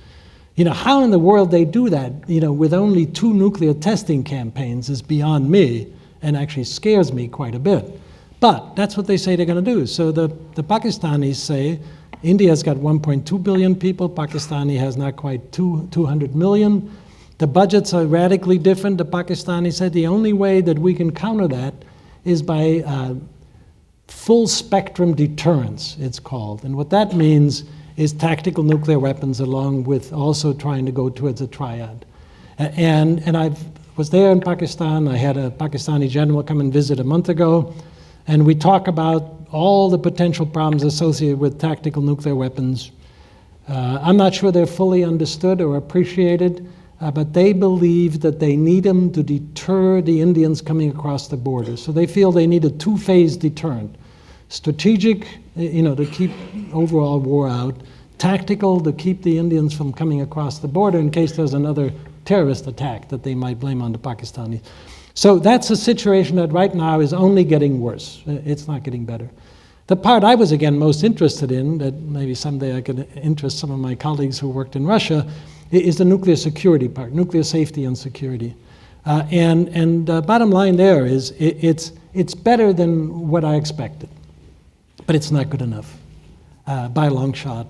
How in the world they do that, with only 2 nuclear testing campaigns is beyond me and actually scares me quite a bit. But that's what they say they're going to do. So the Pakistanis say India's got 1.2 billion people. Pakistani has not quite 200 million. The budgets are radically different. The Pakistanis said the only way that we can counter that is by full spectrum deterrence, it's called. And what that means is tactical nuclear weapons along with also trying to go towards a triad. And I was there in Pakistan. I had a Pakistani general come and visit a month ago. And we talk about all the potential problems associated with tactical nuclear weapons. I'm not sure they're fully understood or appreciated, but they believe that they need them to deter the Indians coming across the border. So they feel they need a 2-phase deterrent. Strategic, to keep overall war out. Tactical, to keep the Indians from coming across the border in case there's another terrorist attack that they might blame on the Pakistanis. So that's a situation that right now is only getting worse. It's not getting better. The part I was, again, most interested in, that maybe someday I could interest some of my colleagues who worked in Russia, is the nuclear security part, nuclear safety and security. Bottom line there is it's better than what I expected, but it's not good enough by a long shot.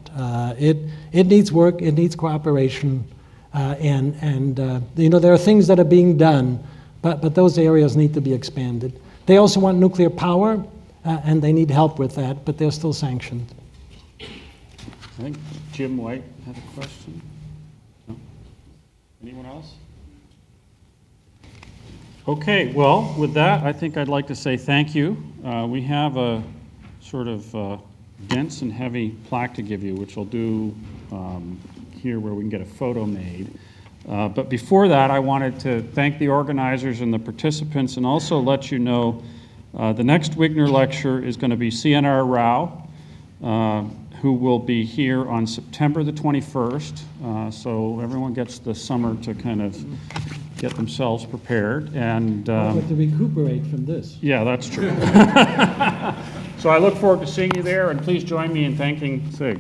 It needs work, it needs cooperation, there are things that are being done, but those areas need to be expanded. They also want nuclear power, and they need help with that, but they're still sanctioned. I think Jim White had a question. No? Anyone else? Okay, well, with that, I think I'd like to say thank you. We have a sort of dense and heavy plaque to give you, which I'll do here where we can get a photo made. But before that, I wanted to thank the organizers and the participants and also let you know the next Wigner lecture is going to be CNR Rao, who will be here on September the 21st. So everyone gets the summer to kind of get themselves prepared. And But to recuperate from this. yeah, that's true. So I look forward to seeing you there, and please join me in thanking Sig.